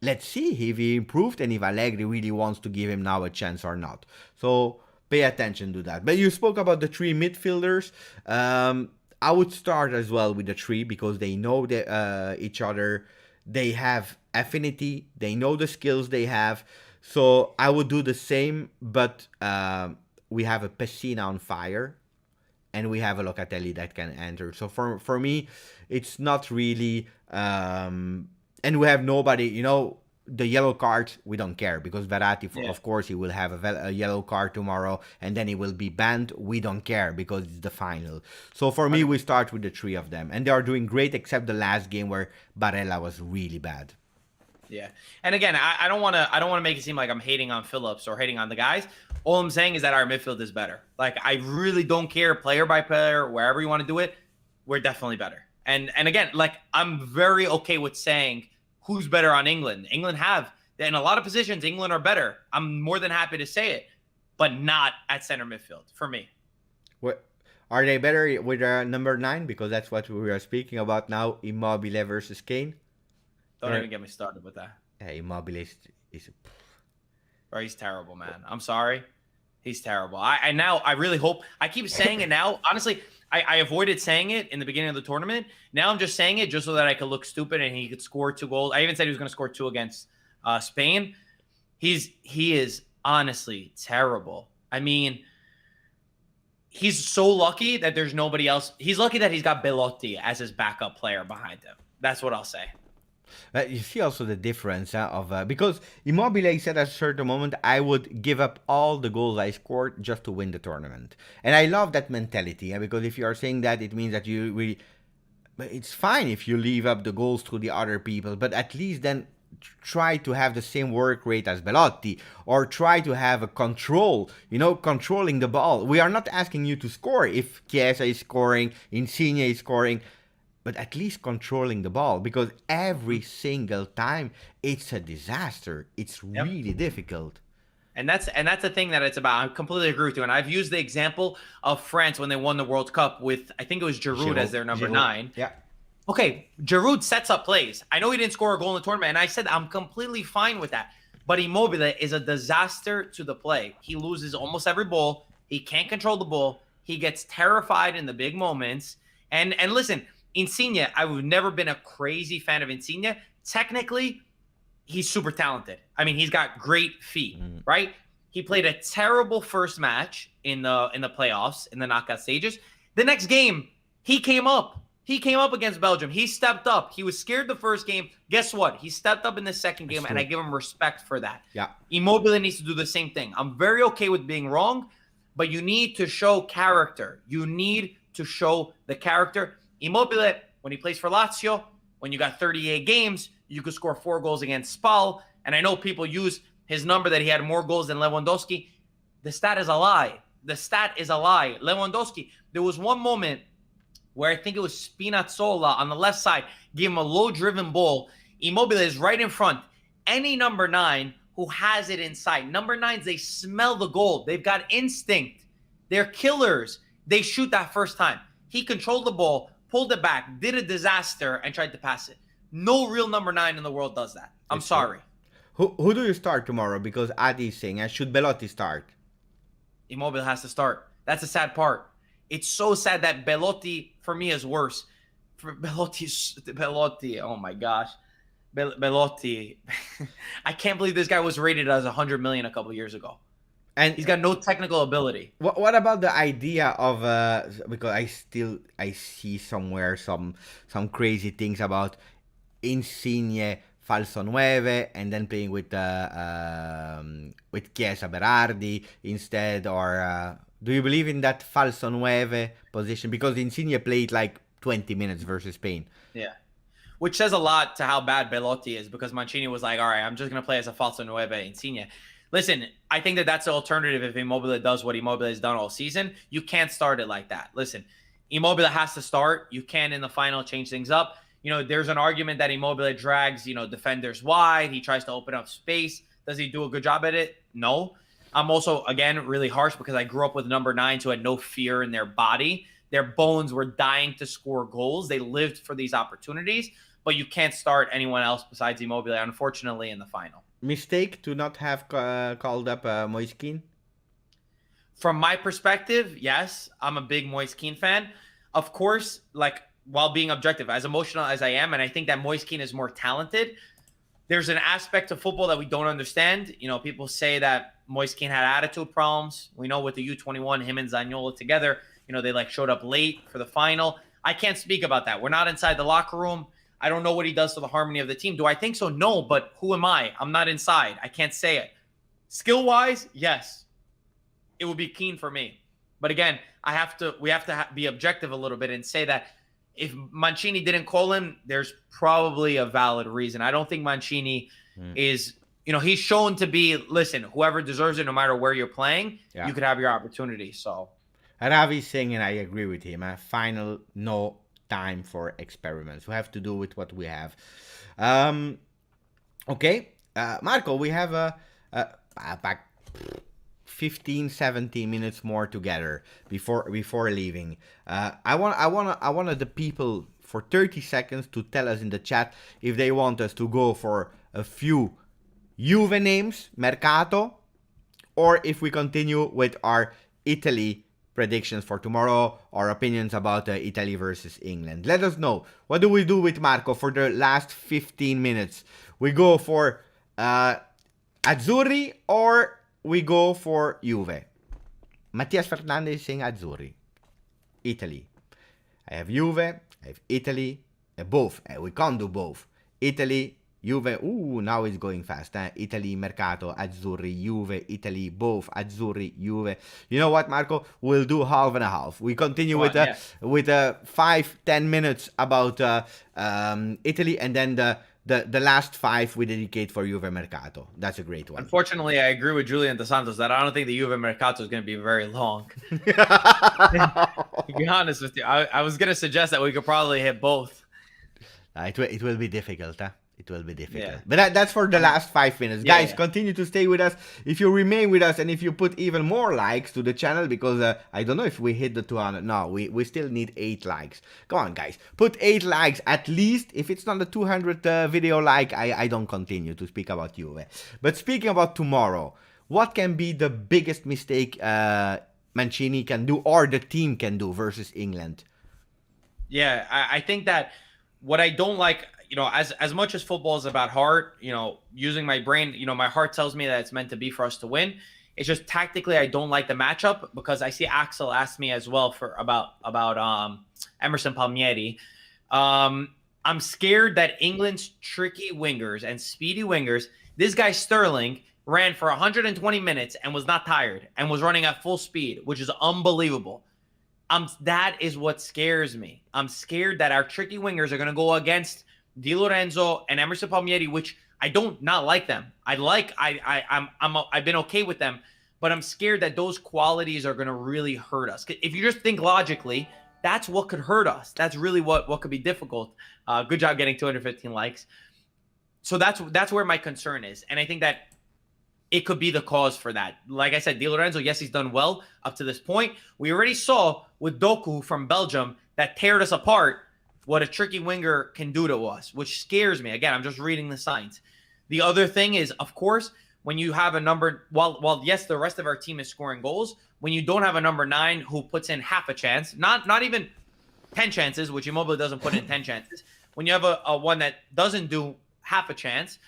Let's see if he improved and if Allegri really wants to give him now a chance or not. So pay attention to that. But you spoke about the three midfielders. I would start as well with the three because they know each other. They have affinity. They know the skills they have. So I would do the same, but we have a Pessina on fire, and we have a Locatelli that can enter. So for me, it's not really, and we have nobody. The yellow card we don't care because Verratti, of course, he will have a yellow card tomorrow, and then he will be banned. We don't care because it's the final. So for me, we start with the three of them, and they are doing great except the last game where Barella was really bad. Yeah. And again, I don't want to make it seem like I'm hating on Phillips or hating on the guys. All I'm saying is that our midfield is better. Like, I really don't care player by player, wherever you want to do it. We're definitely better. And again, like, I'm very okay with saying who's better on England. England have, in a lot of positions, England are better. I'm more than happy to say it, but not at center midfield for me. What are they better with number 9? Because that's what we are speaking about now. Immobile versus Kane. Don't even get me started with that. Yeah, Immobile is Bro, he's terrible, man. I'm sorry. He's terrible. I really hope. I keep saying it now. Honestly, I avoided saying it in the beginning of the tournament. Now I'm just saying it just so that I could look stupid and he could score 2 goals. I even said he was going to score 2 against Spain. He is honestly terrible. I mean, he's so lucky that there's nobody else. He's lucky that he's got Belotti as his backup player behind him. That's what I'll say. You see also the difference because Immobile said at a certain moment, I would give up all the goals I scored just to win the tournament. And I love that mentality because if you are saying that, it means that you really... It's fine if you leave up the goals to the other people, but at least then try to have the same work rate as Belotti or try to have a control, controlling the ball. We are not asking you to score if Chiesa is scoring, Insigne is scoring, but at least controlling the ball because every single time it's a disaster. It's really difficult. And that's the thing that it's about. I completely agree with you. And I've used the example of France when they won the World Cup with, I think it was Giroud as their number 9. Yeah. Okay, Giroud sets up plays. I know he didn't score a goal in the tournament, and I said I'm completely fine with that. But Immobile is a disaster to the play. He loses almost every ball. He can't control the ball. He gets terrified in the big moments. And listen, Insigne, I've never been a crazy fan of Insigne. Technically, he's super talented. I mean, he's got great feet, right? He played a terrible first match in the playoffs, in the knockout stages. The next game, he came up. He came up against Belgium. He stepped up. He was scared the first game. Guess what? He stepped up in the second game, and I give him respect for that. Yeah. Immobile needs to do the same thing. I'm very okay with being wrong, but you need to show character. You need to show the character. Immobile, when he plays for Lazio, when you got 38 games, you could score 4 goals against Spal. And I know people use his number that he had more goals than Lewandowski. The stat is a lie. The stat is a lie. Lewandowski, there was one moment where I think it was Spinazzola on the left side, gave him a low-driven ball. Immobile is right in front. Any number 9 who has it inside. Number 9s, they smell the goal. They've got instinct. They're killers. They shoot that first time. He controlled the ball, pulled it back, did a disaster, and tried to pass it. No real number 9 in the world does that. I'm sorry. Who do you start tomorrow? Because Adi is saying, should Belotti start? Immobile has to start. That's the sad part. It's so sad that Belotti, for me, is worse. For Belotti, oh my gosh. Belotti. I can't believe this guy was rated as 100 million a couple years ago. And he's got no technical ability. What about the idea of because I see somewhere some crazy things about Insigne falso 9 and then playing with Chiesa Berardi instead, or do you believe in that falso 9 position? Because Insigne played like 20 minutes versus Spain. Yeah. Which says a lot to how bad Belotti is, because Mancini was like, all right, I'm just going to play as a falso 9 Insigne. Listen, I think that that's the alternative if Immobile does what Immobile has done all season. You can't start it like that. Listen, Immobile has to start. You can, in the final, change things up. You know, there's an argument that Immobile drags, defenders wide. He tries to open up space. Does he do a good job at it? No. I'm also, again, really harsh because I grew up with number 9s who had no fear in their body. Their bones were dying to score goals. They lived for these opportunities, but you can't start anyone else besides Immobile, unfortunately, in the final. Mistake to not have called up Moise Kean? From my perspective, yes. I'm a big Moise Kean fan. Of course, while being objective, as emotional as I am, and I think that Moise Kean is more talented, there's an aspect of football that we don't understand. People say that Moise Kean had attitude problems. We know with the U21, him and Zaniolo together, they showed up late for the final. I can't speak about that. We're not inside the locker room. I don't know what he does to the harmony of the team. Do I think so? No, but who am I? I'm not inside. I can't say it. Skill-wise, yes. It would be Kean for me. But again, we have to be objective a little bit and say that if Mancini didn't call him, there's probably a valid reason. I don't think Mancini is, he's shown to be, listen, whoever deserves it, no matter where you're playing, you could have your opportunity. So Ravi's saying, and I agree with him, final no time for experiments. We have to do with what we have. Okay, Marco, we have back 15, 17 minutes more together before leaving. I wanted the people for 30 seconds to tell us in the chat if they want us to go for a few Juve names, Mercato, or if we continue with our Italy predictions for tomorrow, or opinions about Italy versus England. Let us know. What do we do with Marco for the last 15 minutes? We go for Azzurri or we go for Juve? Mattias Fernandez is saying Azzurri. Italy. I have Juve, I have Italy, both. We can't do both. Italy, Juve, now it's going fast. Italy, Mercato, Azzurri, Juve, Italy, both, Azzurri, Juve. You know what, Marco? We'll do half and a half. We continue with 5-10 minutes about Italy, and then the last 5 we dedicate for Juve Mercato. That's a great one. Unfortunately, I agree with Julian Dos Santos that I don't think the Juve Mercato is going to be very long. To be honest with you, I was going to suggest that we could probably hit both. It will be difficult. It will be difficult. Yeah. But that's for the last 5 minutes. Yeah, Guys, continue to stay with us. If you remain with us and if you put even more likes to the channel, because I don't know if we hit the 200. No, we still need 8 likes. Go on, guys. Put 8 likes at least. If it's not a 200 video like, I don't continue to speak about Juve. But speaking about tomorrow, what can be the biggest mistake Mancini can do or the team can do versus England? Yeah, I think that what I don't like, as much as football is about heart, using my brain, my heart tells me that it's meant to be for us to win. It's just tactically, I don't like the matchup because I see Axel asked me as well about Emerson Palmieri. I'm scared that England's tricky wingers and speedy wingers, this guy Sterling ran for 120 minutes and was not tired and was running at full speed, which is unbelievable. That is what scares me. I'm scared that our tricky wingers are going to go against Di Lorenzo and Emerson Palmieri, which I don't not like them. I've been okay with them, but I'm scared that those qualities are going to really hurt us. If you just think logically, that's what could hurt us. That's really what could be difficult. Good job getting 215 likes. So that's where my concern is, and I think that it could be the cause for that. Like I said, Di Lorenzo, yes, he's done well up to this point. We already saw with Doku from Belgium that teared us apart what a tricky winger can do to us, which scares me. Again, I'm just reading the signs. The other thing is, of course, when you have a number, while yes, the rest of our team is scoring goals, when you don't have a number 9 who puts in half a chance, not even 10 chances, which Immobile doesn't put in 10 chances, when you have a one that doesn't do half a chance,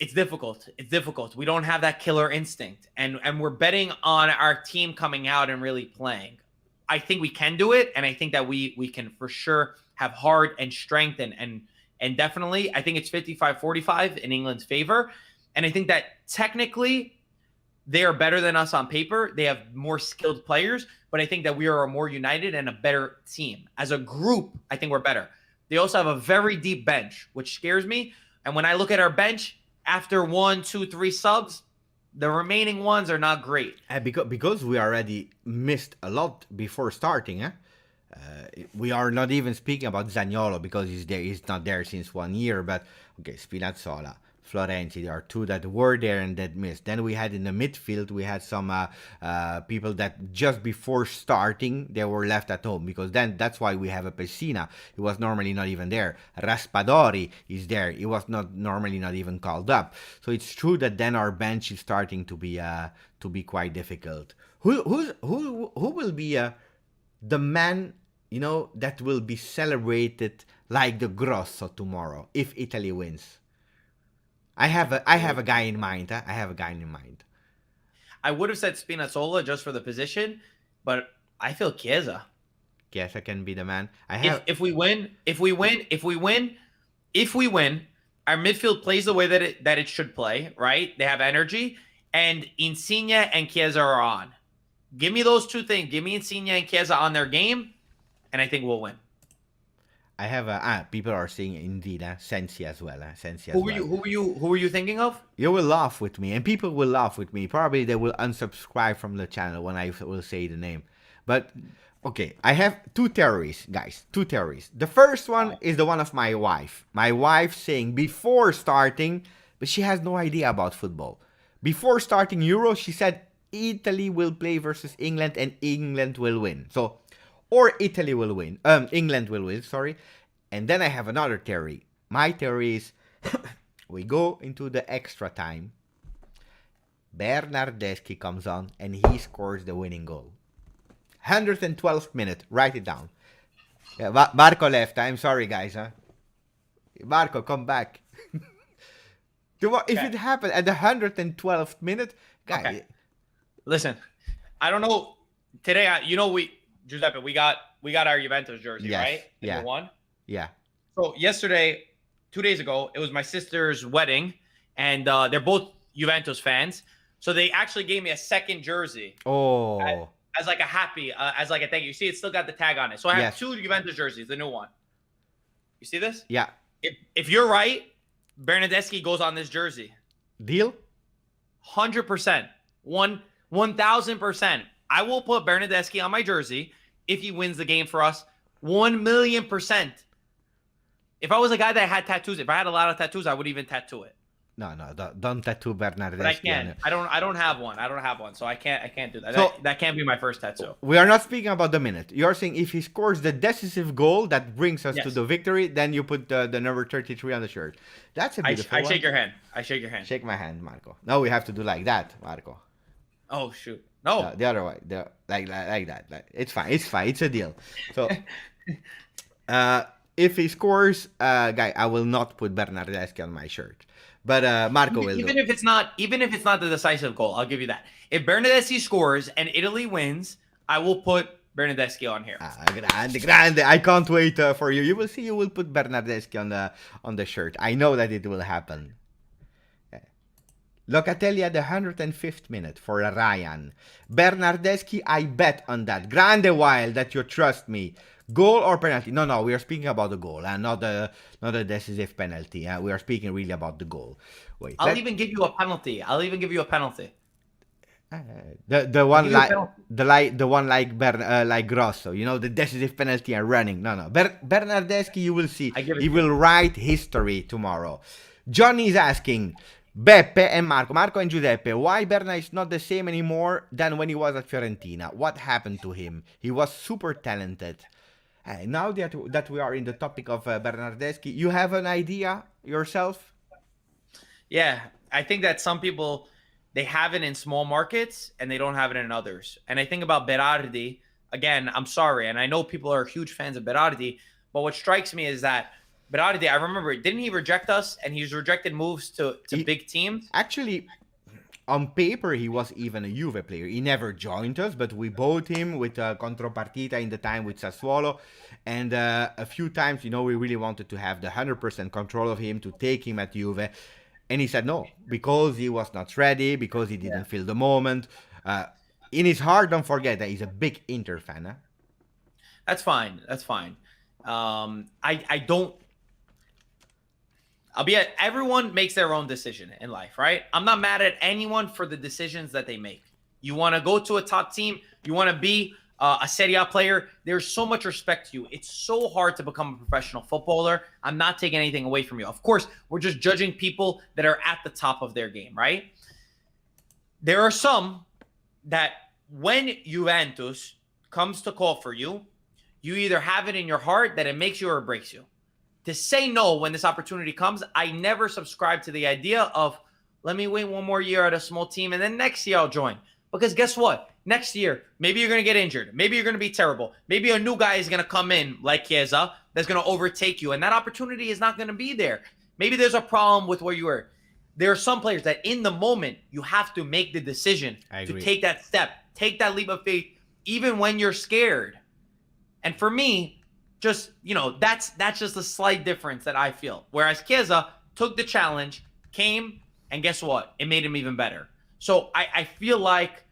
it's difficult. It's difficult. We don't have that killer instinct. And we're betting on our team coming out and really playing. I think we can do it. And I think that we can for sure have heart and strength and definitely, I think it's 55-45 in England's favor. And I think that technically they are better than us on paper. They have more skilled players, but I think that we are a more united and a better team. As a group, I think we're better. They also have a very deep bench, which scares me. And when I look at our bench, after 1, 2, 3 subs, the remaining ones are not great. Because we already missed a lot before starting. We are not even speaking about Zaniolo because he's not there since 1 year. But okay, Spinazzola, Florenzi, there are 2 that were there and that missed. Then we had in the midfield, we had some people that just before starting, they were left at home. Because then that's why we have a Pessina. He was normally not even there. Raspadori is there. He was normally not even called up. So it's true that then our bench is starting to be quite difficult. Who will be the man, that will be celebrated like the Grosso tomorrow if Italy wins? I have a guy in mind. I have a guy in mind. I would have said Spinazzola just for the position, but I feel Chiesa. Chiesa can be the man. If we win, our midfield plays the way that it should play, right? They have energy, and Insigne and Chiesa are on. Give me those 2 things. Give me Insigne and Chiesa on their game, and I think we'll win. I have people are saying indeed Sensi as well. Who were you thinking of? You will laugh with me, and people will laugh with me. Probably they will unsubscribe from the channel when I will say the name. But okay, I have 2 theories, guys. 2 theories. The first one is the one of my wife. My wife saying before starting, but she has no idea about football. Before starting Euro, she said Italy will play versus England and England will win. So. Or Italy will win. England will win, sorry. And then I have another theory. My theory is we go into the extra time. Bernardeschi comes on and he scores the winning goal. 112th minute. Write it down. Yeah, Marco left. I'm sorry, guys. Marco, come back. If it happened at the 112th minute, guys. Okay. Listen, I don't know. Today, Giuseppe, we got our Juventus jersey, yes. right? Yeah. Number 1. Yeah. So yesterday, 2 days ago, it was my sister's wedding, and they're both Juventus fans. So they actually gave me a second jersey. Oh. As like a happy, as like a thank you. You see, it's still got the tag on it. So I have 2 Juventus jerseys, the new one. You see this? Yeah. If you're right, Bernardeschi goes on this jersey. Deal? 100%. 1,000%. I will put Bernardeschi on my jersey if he wins the game for us. 1,000,000%. If I was a guy that had tattoos, if I had a lot of tattoos, I would even tattoo it. No, don't tattoo But I Bernardeschi on can't. it. I don't have one. I don't have one, so I can't do that. So That can't be my first tattoo. we are not speaking about the minute. You're saying if he scores the decisive goal that brings us to Yes. the victory, then you put the number 33 on the shirt. That's a beautiful I one. shake your hand. I shake your hand. Shake my hand, Marco. No, we have to do like that, Marco. Oh shoot. No. The other way. Like that. It's fine. It's fine. It's a deal. So if he scores, guy, I will not put Bernardeschi on my shirt. But Marco will even do. if it's not the decisive goal, I'll give you that. If Bernardeschi scores and Italy wins, I will put Bernardeschi on here. Grande. I can't wait for you. You will see. You will put Bernardeschi on the shirt. I know that it will happen. Locatelli at the 105th minute for Ryan. Bernardeschi, I bet on that. Grande while that you trust me. Goal or penalty? No, we are speaking about the goal, and not the decisive penalty. We are speaking really about the goal. Wait, I'll even give you a penalty. The one like Grosso, you know, the decisive penalty and running. No. Bernardeschi, you will see. He will write history tomorrow. Johnny is asking, Beppe and Marco and Giuseppe, why Berna is not the same anymore than when he was at Fiorentina? What happened to him? He was super talented. Now that we are in the topic of Bernardeschi, you have an idea yourself? Yeah, I think that some people, they have it in small markets and they don't have it in others. And I think about Berardi, again, I'm sorry, and I know people are huge fans of Berardi, but what strikes me is that Berardi, I remember, didn't he reject us? And he's rejected moves to big teams? Actually, on paper, he was even a Juve player. He never joined us, but we bought him with Contropartita in the time with Sassuolo. And a few times, you know, we really wanted to have the 100% control of him, to take him at Juve. And he said no, because he was not ready, because he didn't feel the moment. In his heart, don't forget that he's a big Inter fan. Huh? That's fine. I don't... everyone makes their own decision in life, right? I'm not mad at anyone for the decisions that they make. You want to go to a top team, you want to be a Serie A player, there's so much respect to you. It's so hard to become a professional footballer. I'm not taking anything away from you. Of course, we're just judging people that are at the top of their game, right? There are some that when Juventus comes to call for you, you either have it in your heart that it makes you or it breaks you. To say no when this opportunity comes, I never subscribe to the idea of, let me wait one more year at a small team and then next year I'll join. Because guess what? Next year, maybe you're going to get injured. Maybe you're going to be terrible. Maybe a new guy is going to come in like Chiesa that's going to overtake you. And that opportunity is not going to be there. Maybe there's a problem with where you were. There are some players that in the moment, you have to make the decision to take that step, take that leap of faith, even when you're scared. And for me, just, you know, that's just a slight difference that I feel. Whereas Chiesa took the challenge, came, and guess what? It made him even better. So I feel like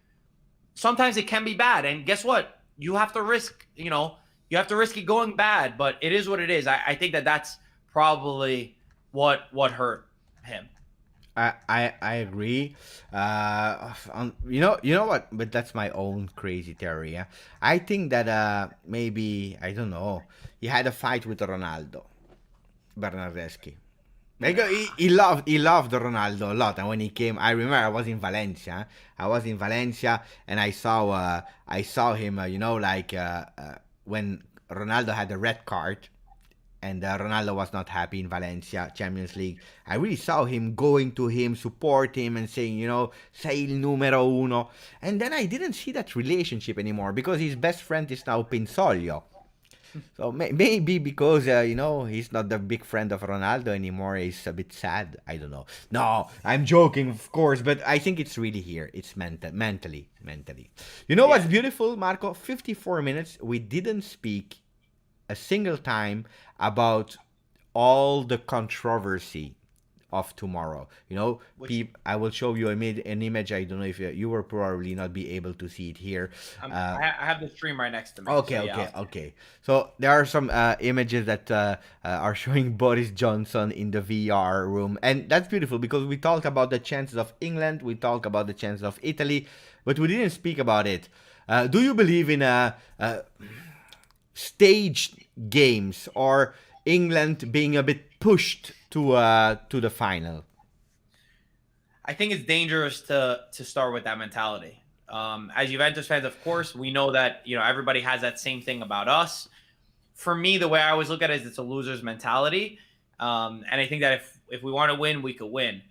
sometimes it can be bad. And guess what? You have to risk, you know, you have to risk it going bad, but it is what it is. I think that that's probably what hurt him. I agree. You know what? But that's my own crazy theory. Yeah? I think that maybe, I don't know, he had a fight with Ronaldo, Bernardeschi. Like, he loved Ronaldo a lot, and when he came, I remember I was in Valencia. And I saw him. You know, like when Ronaldo had the red card, and Ronaldo was not happy in Valencia Champions League. I really saw him going to him, support him, and saying, you know, sei il numero uno. And then I didn't see that relationship anymore because his best friend is now Pinsoglio. So maybe because, you know, he's not the big friend of Ronaldo anymore, he's a bit sad. I don't know. No, I'm joking, of course, but I think it's really here. It's mentally. You know what's beautiful, Marco? 54 minutes, we didn't speak a single time about all the controversy of tomorrow. You know, I will show you an image. I don't know if you will probably not be able to see it here. I have the stream right next to me. Okay. So there are some images that are showing Boris Johnson in the VR room, and that's beautiful because we talked about the chances of England, we talked about the chances of Italy, but we didn't speak about it. Do you believe in staged games, or England being a bit pushed to the final? I think it's dangerous to start with that mentality. As Juventus fans, of course, we know that everybody has that same thing about us. For me, the way I always look at it is it's a loser's mentality, and I think that if we want to win, we could win.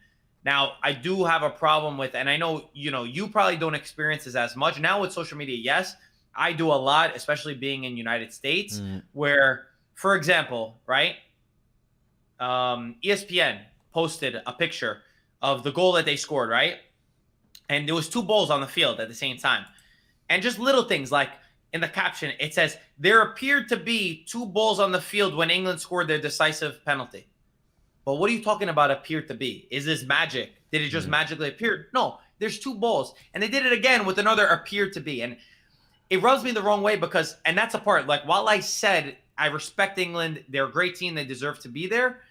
Now, I do have a problem with, and I know you probably don't experience this as much now with social media. Yes, I do a lot, especially being in United States, where, for example, right, ESPN posted a picture of the goal that they scored, right? And there was 2 balls on the field at the same time. And just little things like in the caption, it says, there appeared to be 2 balls on the field when England scored their decisive penalty. But what are you talking about appeared to be? Is this magic? Did it just magically appear? No, there's 2 balls. And they did it again with another appeared to be. And it rubs me the wrong way because, and that's a part, like while I said I respect England, they're a great team, they deserve to be there,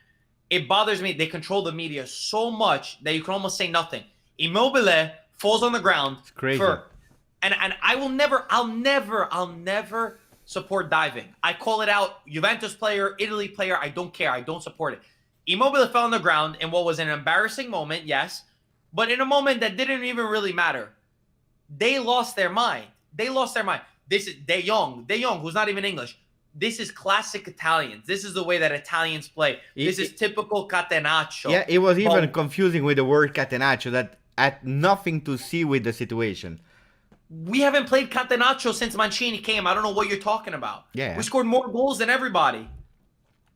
it bothers me. They control the media so much that you can almost say nothing. Immobile falls on the ground. It's crazy. And I'll never support diving. I call it out. Juventus player, Italy player, I don't care. I don't support it. Immobile fell on the ground in what was an embarrassing moment, yes, but in a moment that didn't even really matter. They lost their mind. This is De Jong, who's not even English. This is classic Italians. This is the way that Italians play. This is typical catenaccio. Yeah, it was even confusing with the word catenaccio that had nothing to see with the situation. We haven't played catenaccio since Mancini came. I don't know what you're talking about. Yeah. We scored more goals than everybody.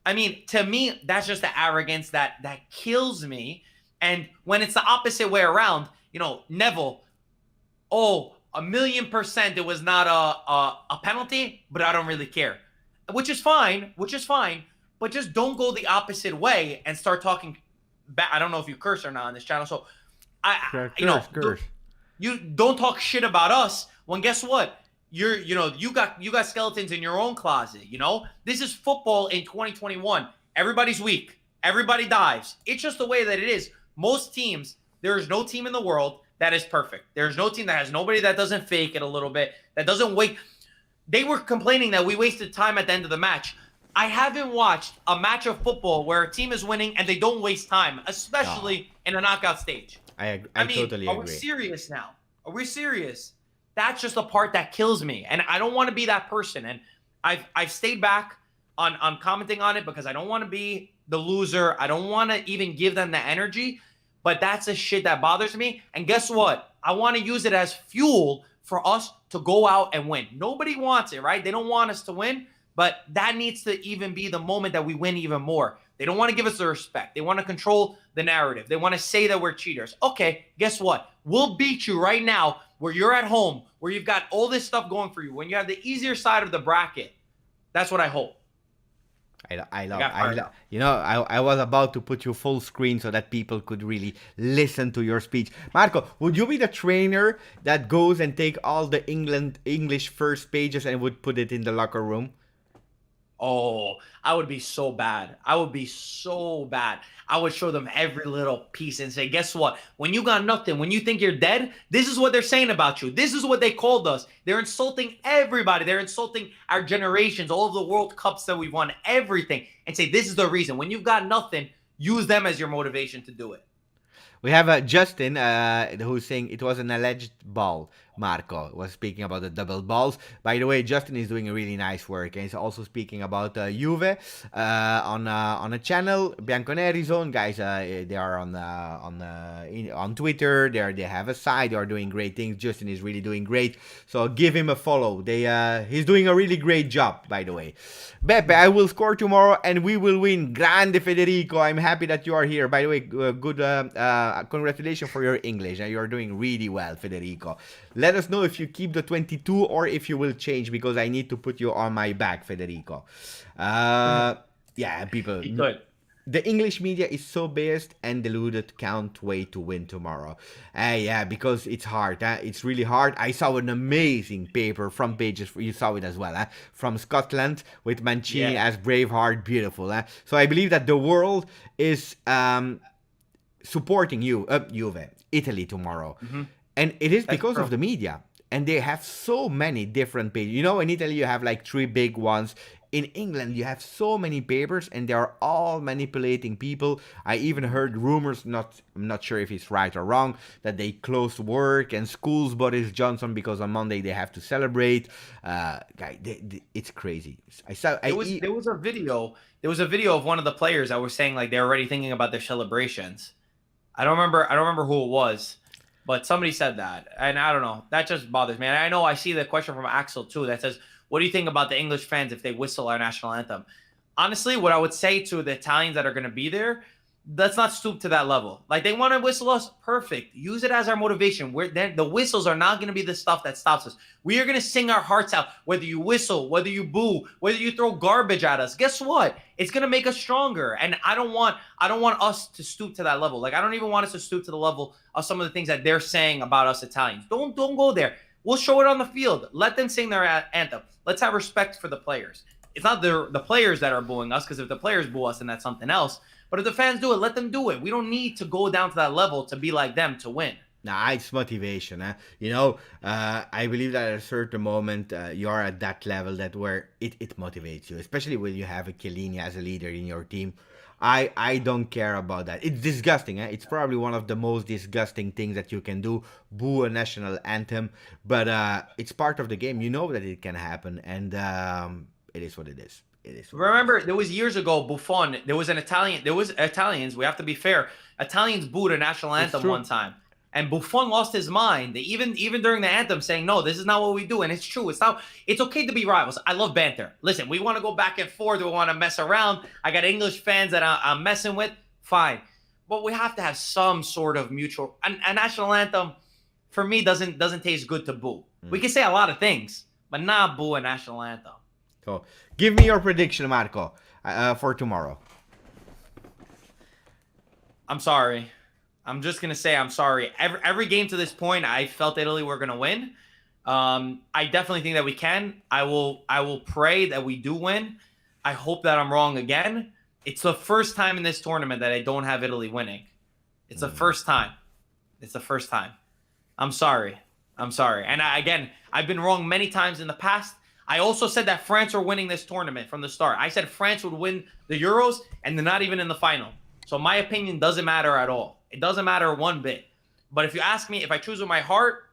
I mean, to me, that's just the arrogance that kills me. And when it's the opposite way around, Neville, 1,000,000% it was not a penalty, but I don't really care. Which is fine, but just don't go the opposite way and start talking back. I don't know if you curse or not on this channel, so curse. You don't talk shit about us when guess what? You got skeletons in your own closet, This is football in 2021. Everybody's weak. Everybody dives. It's just the way that it is. Most teams, there is no team in the world that is perfect. There's no team that has nobody that doesn't fake it a little bit, that doesn't wait. They were complaining that we wasted time at the end of the match. I haven't watched a match of football where a team is winning and they don't waste time, especially in a knockout stage. I mean, totally agree. Are we serious now? Are we serious? That's just the part that kills me. And I don't want to be that person. And I've stayed back on commenting on it because I don't want to be the loser. I don't want to even give them the energy. But that's the shit that bothers me. And guess what? I want to use it as fuel for us to go out and win. Nobody wants it, right? They don't want us to win, but that needs to even be the moment that we win even more. They don't want to give us the respect. They want to control the narrative. They want to say that we're cheaters. Okay, guess what? We'll beat you right now where you're at home, where you've got all this stuff going for you, when you have the easier side of the bracket. That's what I hope. I love. I was about to put you full screen so that people could really listen to your speech. Marco, would you be the trainer that goes and take all the English first pages and would put it in the locker room? Oh, I would be so bad. I would show them every little piece and say, guess what? When you got nothing, when you think you're dead, this is what they're saying about you. This is what they called us. They're insulting everybody. They're insulting our generations, all of the World Cups that we've won, everything, and say, this is the reason. When you've got nothing, use them as your motivation to do it. We have Justin who's saying it was an alleged ball. Marco was speaking about the double balls. By the way, Justin is doing a really nice work, and he's also speaking about Juve on a channel, Bianconeri Zone. Guys, they are on Twitter. They have a site. They are doing great things. Justin is really doing great, so give him a follow. He's doing a really great job, by the way. Beppe, I will score tomorrow and we will win. Grande Federico, I'm happy that you are here. By the way, good congratulations for your English. You are doing really well, Federico. Let us know if you keep the 22 or if you will change, because I need to put you on my back, Federico. Yeah, people. Good. The English media is so biased and deluded. Can't wait to win tomorrow. Yeah, because it's hard. It's really hard. I saw an amazing paper from pages. You saw it as well. From Scotland with Mancini as Braveheart. Beautiful. So I believe that the world is supporting Juve, Italy tomorrow. And it is because of the media. and they have so many different pages. You know, in Italy you have like 3 big ones. In England you have so many papers, and they are all manipulating people. I even heard rumors, I'm not sure if it's right or wrong, that they closed work and schools Boris Johnson because on Monday they have to celebrate. It's crazy. There was a video. There was a video of one of the players that was saying like they're already thinking about their celebrations. I don't remember who it was, but somebody said that, and I don't know. That just bothers me. And I know I see the question from Axel too that says, "What do you think about the English fans if they whistle our national anthem?" Honestly, what I would say to the Italians that are going to be there, let's not stoop to that level. Like they want to whistle us, perfect. Use it as our motivation. The whistles are not going to be the stuff that stops us. We are going to sing our hearts out, whether you whistle, whether you boo, whether you throw garbage at us. Guess what? It's going to make us stronger. And I don't want us to stoop to that level. Like I don't even want us to stoop to the level of some of the things that they're saying about us Italians. Don't go there. We'll show it on the field. Let them sing their anthem. Let's have respect for the players. It's not the players that are booing us, because if the players boo us, then that's something else. But if the fans do it, let them do it. We don't need to go down to that level to be like them to win. Nah, it's motivation. You know, I believe that at a certain moment you are at that level that where it motivates you, especially when you have a Chiellini as a leader in your team. I don't care about that. It's disgusting. It's probably one of the most disgusting things that you can do, boo a national anthem. But it's part of the game. You know that it can happen, and it is what it is. Remember, there was years ago, Buffon. There was Italians. We have to be fair. Italians booed a national anthem one time, and Buffon lost his mind. Even during the anthem, saying, "No, this is not what we do." And it's true. It's okay to be rivals. I love banter. Listen, we want to go back and forth. We want to mess around. I got English fans that I'm messing with. Fine, but we have to have some sort of mutual. A national anthem, for me, doesn't taste good to boo. We can say a lot of things, but not boo a national anthem. So, give me your prediction, Marco, for tomorrow. I'm sorry. I'm just going to say I'm sorry. Every game to this point, I felt Italy were going to win. I definitely think that we can. I will pray that we do win. I hope that I'm wrong again. It's the first time in this tournament that I don't have Italy winning. It's the first time. It's the first time. I'm sorry. And I've been wrong many times in the past. I also said that France were winning this tournament from the start. I said France would win the Euros, and they're not even in the final. So my opinion doesn't matter at all. It doesn't matter one bit. But if you ask me, if I choose with my heart,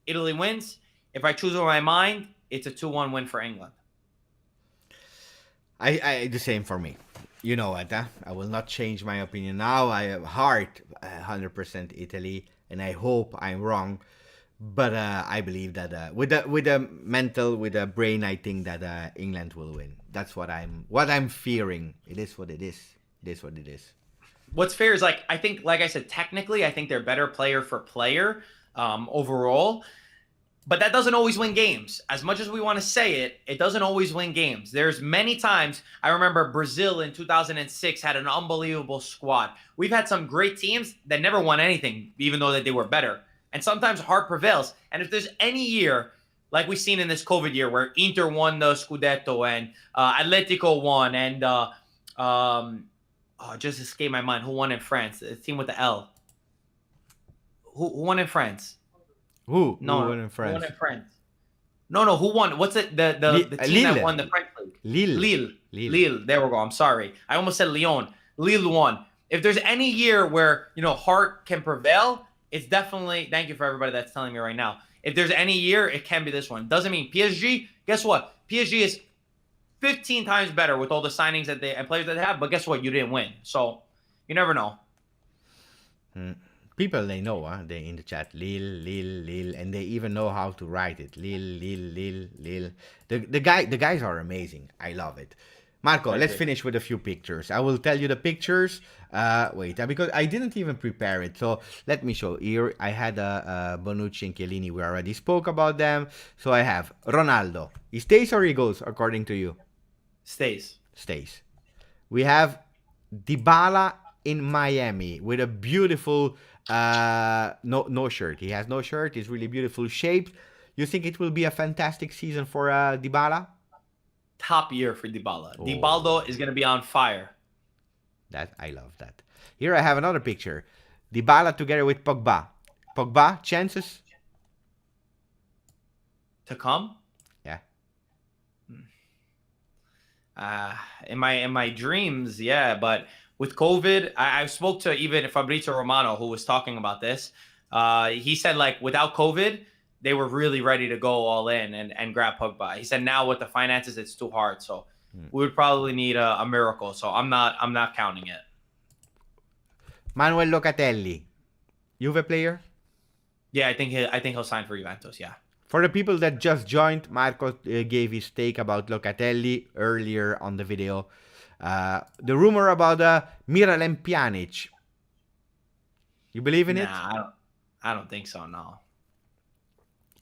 Italy wins. If I choose with my mind, it's a 2-1 win for England. I the same for me. You know what? I will not change my opinion now. I have heart 100% Italy, and I hope I'm wrong. But I believe that with the mental, with the brain, I think that England will win. That's what I'm fearing. It is what it is. It is what it is. What's fair is like I said, technically, I think they're better player for player overall. But that doesn't always win games. As much as we want to say it, it doesn't always win games. There's many times, I remember Brazil in 2006 had an unbelievable squad. We've had some great teams that never won anything, even though that they were better. And sometimes heart prevails. And if there's any year, like we've seen in this COVID year, where Inter won the Scudetto and Atletico won, and just escaped my mind. Who won in France? The team with the L. Who won in France? Who won in France? Who won in France? No. Who won? What's it? The team Lille. that won the French league? Lille. There we go. I'm sorry. I almost said Lyon. Lille won. If there's any year where heart can prevail, it's definitely. Thank you for everybody that's telling me right now. If there's any year, it can be this one. Doesn't mean PSG. Guess what? PSG is 15 times better with all the signings that and players that they have. But guess what? You didn't win. So you never know. People, they know, they in the chat, Lille, and they even know how to write it. Lille. The guys are amazing. I love it. Marco, let's finish with a few pictures. I will tell you the pictures. Wait, because I didn't even prepare it. So let me show. Here I had Bonucci and Chiellini. We already spoke about them. So I have Ronaldo. He stays or he goes, according to you? Stays. We have Dybala in Miami with a beautiful no shirt. He has no shirt. He's really beautiful shaped. You think it will be a fantastic season for Dybala? Top year for Dybala. Dybala is going to be on fire. I love that. Here I have another picture. Dybala together with Pogba. Pogba, chances? to come. Yeah. In my dreams, yeah, but with COVID, I spoke to even Fabrizio Romano, who was talking about this. He said, like, without COVID, they were really ready to go all in and grab Pogba. He said now with the finances, it's too hard. So we would probably need a miracle. So I'm not counting it. Manuel Locatelli, Juve player? Yeah, I think he'll sign for Juventus. Yeah. For the people that just joined, Marco gave his take about Locatelli earlier on the video. The rumor about Miralem Pjanic. You believe in it? I don't think so. No.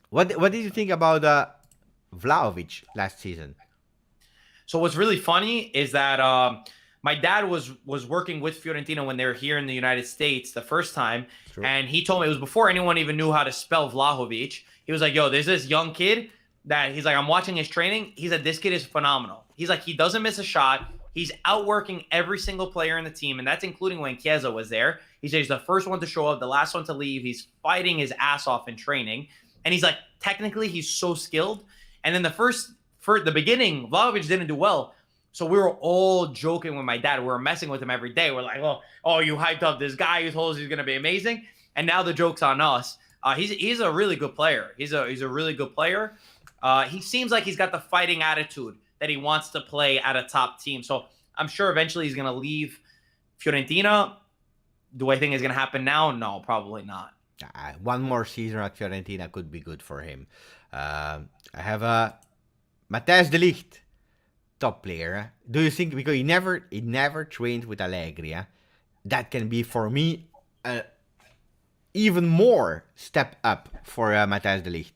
What did you think about Vlahovic last season? So what's really funny is that my dad was working with Fiorentina when they were here in the United States the first time, and he told me it was before anyone even knew how to spell Vlahovic. He was like, yo, there's this young kid that he's like, I'm watching his training. He said, this kid is phenomenal. He's like, he doesn't miss a shot. He's outworking every single player in the team, and that's including when Chiesa was there. He said he's the first one to show up, the last one to leave. He's fighting his ass off in training. And he's like, technically, he's so skilled. And then for the beginning, Vlahovic didn't do well. So we were all joking with my dad. We were messing with him every day. We're like, oh, you hyped up this guy. You told us he's going to be amazing. And now the joke's on us. He's a really good player. He's a really good player. He seems like he's got the fighting attitude that he wants to play at a top team. So I'm sure eventually he's going to leave Fiorentina. Do I think it's going to happen now? No, probably not. One more season at Fiorentina could be good for him. I have Matthijs de Ligt, top player. Do you think, because he never trained with Allegri, that can be for me even more step up for Matthijs de Ligt?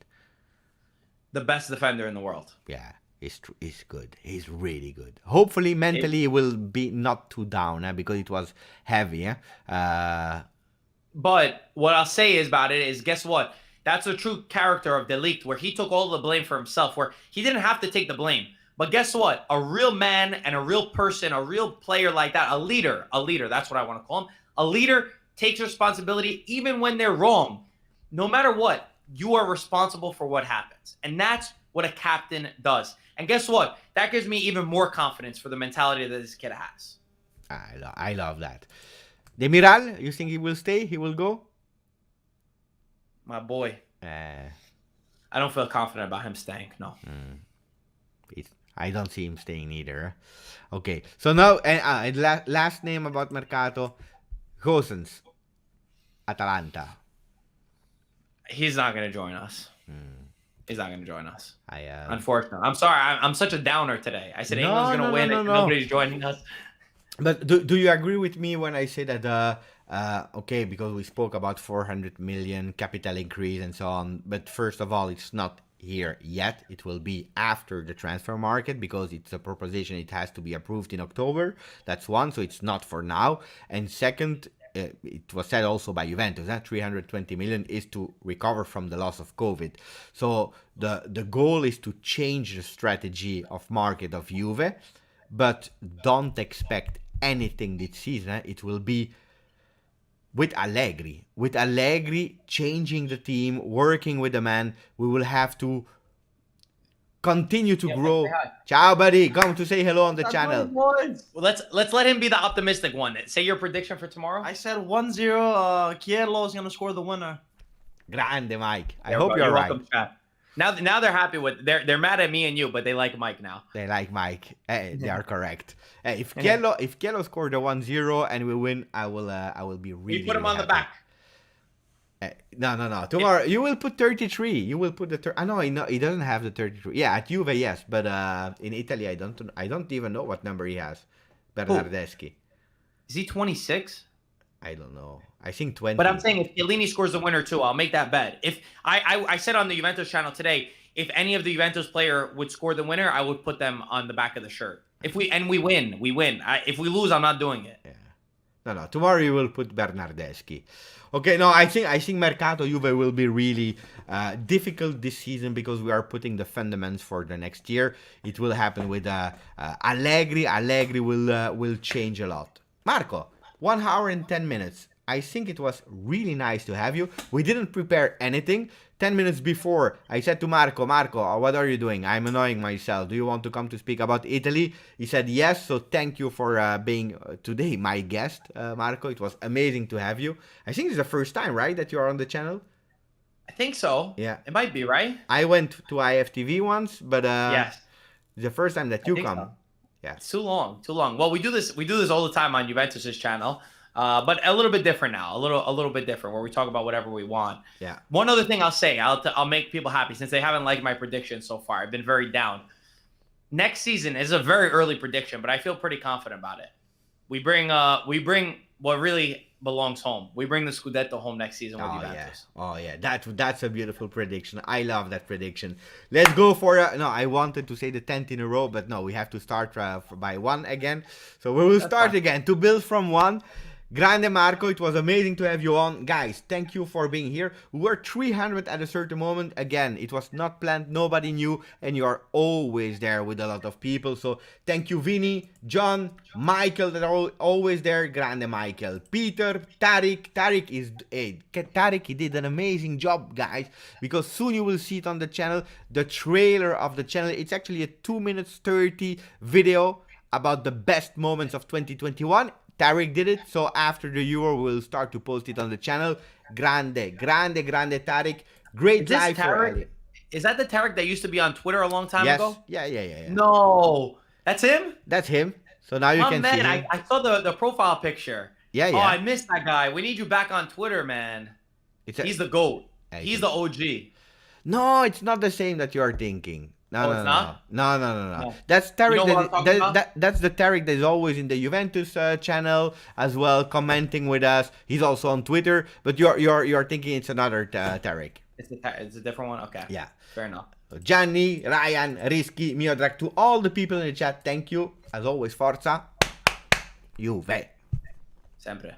The best defender in the world. Yeah, he's good. He's really good. Hopefully mentally he will be not too down because it was heavy. But what I'll say is about it is, guess what? That's a true character of De Ligt, where he took all the blame for himself, where he didn't have to take the blame. But guess what? A real man and a real person, a real player like that, a leader, that's what I want to call him. A leader takes responsibility even when they're wrong. No matter what, you are responsible for what happens. And that's what a captain does. And guess what? That gives me even more confidence for the mentality that this kid has. I love that. Demiral, you think he will stay? He will go? My boy. I don't feel confident about him staying. No. I don't see him staying either. Okay. So now, last name about Mercato, Gosens, Atalanta. He's not going to join us. He's not going to join us. Unfortunately. I'm sorry. I'm such a downer today. I said England's going to win and nobody's joining us. But do you agree with me when I say that, okay, because we spoke about 400 million capital increase and so on, but first of all, it's not here yet. It will be after the transfer market because it's a proposition. It has to be approved in October. That's one, so it's not for now. And second, it was said also by Juventus that 320 million is to recover from the loss of COVID. So the goal is to change the strategy of market of Juve, but don't expect anything this season. It will be with Allegri. With Allegri changing the team, working with the man, we will have to continue to grow. Ciao, buddy. Come to say hello on the channel. Well, let's let him be the optimistic one. Say your prediction for tomorrow. I said 1-0. Chiello is going to score the winner. Grande, Mike. I hope you're right. Welcome, now they're happy with they're mad at me and you, but they like Mike now. They like Mike. They are correct. If Chiello scored the 1-0 and we win, I will be really. You put him on happy. the back. No. Tomorrow you will put 33. You will put the. I know he doesn't have the 33. Yeah, at Juve yes, but in Italy I don't even know what number he has. Bernardeschi. Is he 26? I don't know. I think 20. But I'm saying if Chiellini scores the winner too, I'll make that bet. If I said on the Juventus channel today, if any of the Juventus player would score the winner, I would put them on the back of the shirt. If we win, we win. If we lose, I'm not doing it. Yeah. No. Tomorrow you will put Bernardeschi. Okay. No, I think Mercato Juve will be really difficult this season because we are putting the fundamentals for the next year. It will happen with Allegri. Allegri will change a lot. Marco, 1 hour and 10 minutes. I think it was really nice to have you. We didn't prepare anything. 10 minutes before, I said to Marco, what are you doing? I'm annoying myself. Do you want to come to speak about Italy? He said yes, so thank you for being today my guest, Marco. It was amazing to have you. I think it's the first time, right, that you are on the channel? I think so. Yeah. It might be, right? I went to IFTV once, but Yes. it's the first time that you come. So. Yeah. It's too long. Well, we do this all the time on Juventus's channel. But a little bit different now, a little bit different, where we talk about whatever we want. Yeah. One other thing I'll say, I'll make people happy, since they haven't liked my prediction so far. I've been very down. Next season is a very early prediction, but I feel pretty confident about it. We bring what really belongs home. We bring the Scudetto home next season with Juventus. Oh yeah, that's a beautiful prediction. I love that prediction. Let's go for no. I wanted to say the 10th in a row, but no, we have to start by one again. So we will start again to build from one. Grande Marco, it was amazing to have you on. Guys, thank you for being here. We were 300 at a certain moment. Again, it was not planned, nobody knew, and you are always there with a lot of people. So thank you, Vinny, John, Michael, that are always there. Grande Michael, Peter, Tariq. Tariq, he did an amazing job, guys, because soon you will see it on the channel, the trailer of the channel. It's actually a 2 minutes 30 video about the best moments of 2021. Tariq did it, so after the Euro, we'll start to post it on the channel. Grande Tariq. Great live for Ali. Is that the Tariq that used to be on Twitter a long time ago? Yeah. No, that's him? That's him. So now you can see him. I saw the profile picture. Yeah. Oh, I missed that guy. We need you back on Twitter, man. He's the GOAT. He's the OG. No, it's not the same that you're thinking. No. That's Tariq. You know That's the Tariq that is always in the Juventus channel as well, commenting with us. He's also on Twitter, but you're thinking it's another Tariq. It's a different one. Okay. Yeah. Fair enough. Gianni, Ryan, Risky, Miodrag, to all the people in the chat, thank you. As always, Forza Juve. Sempre.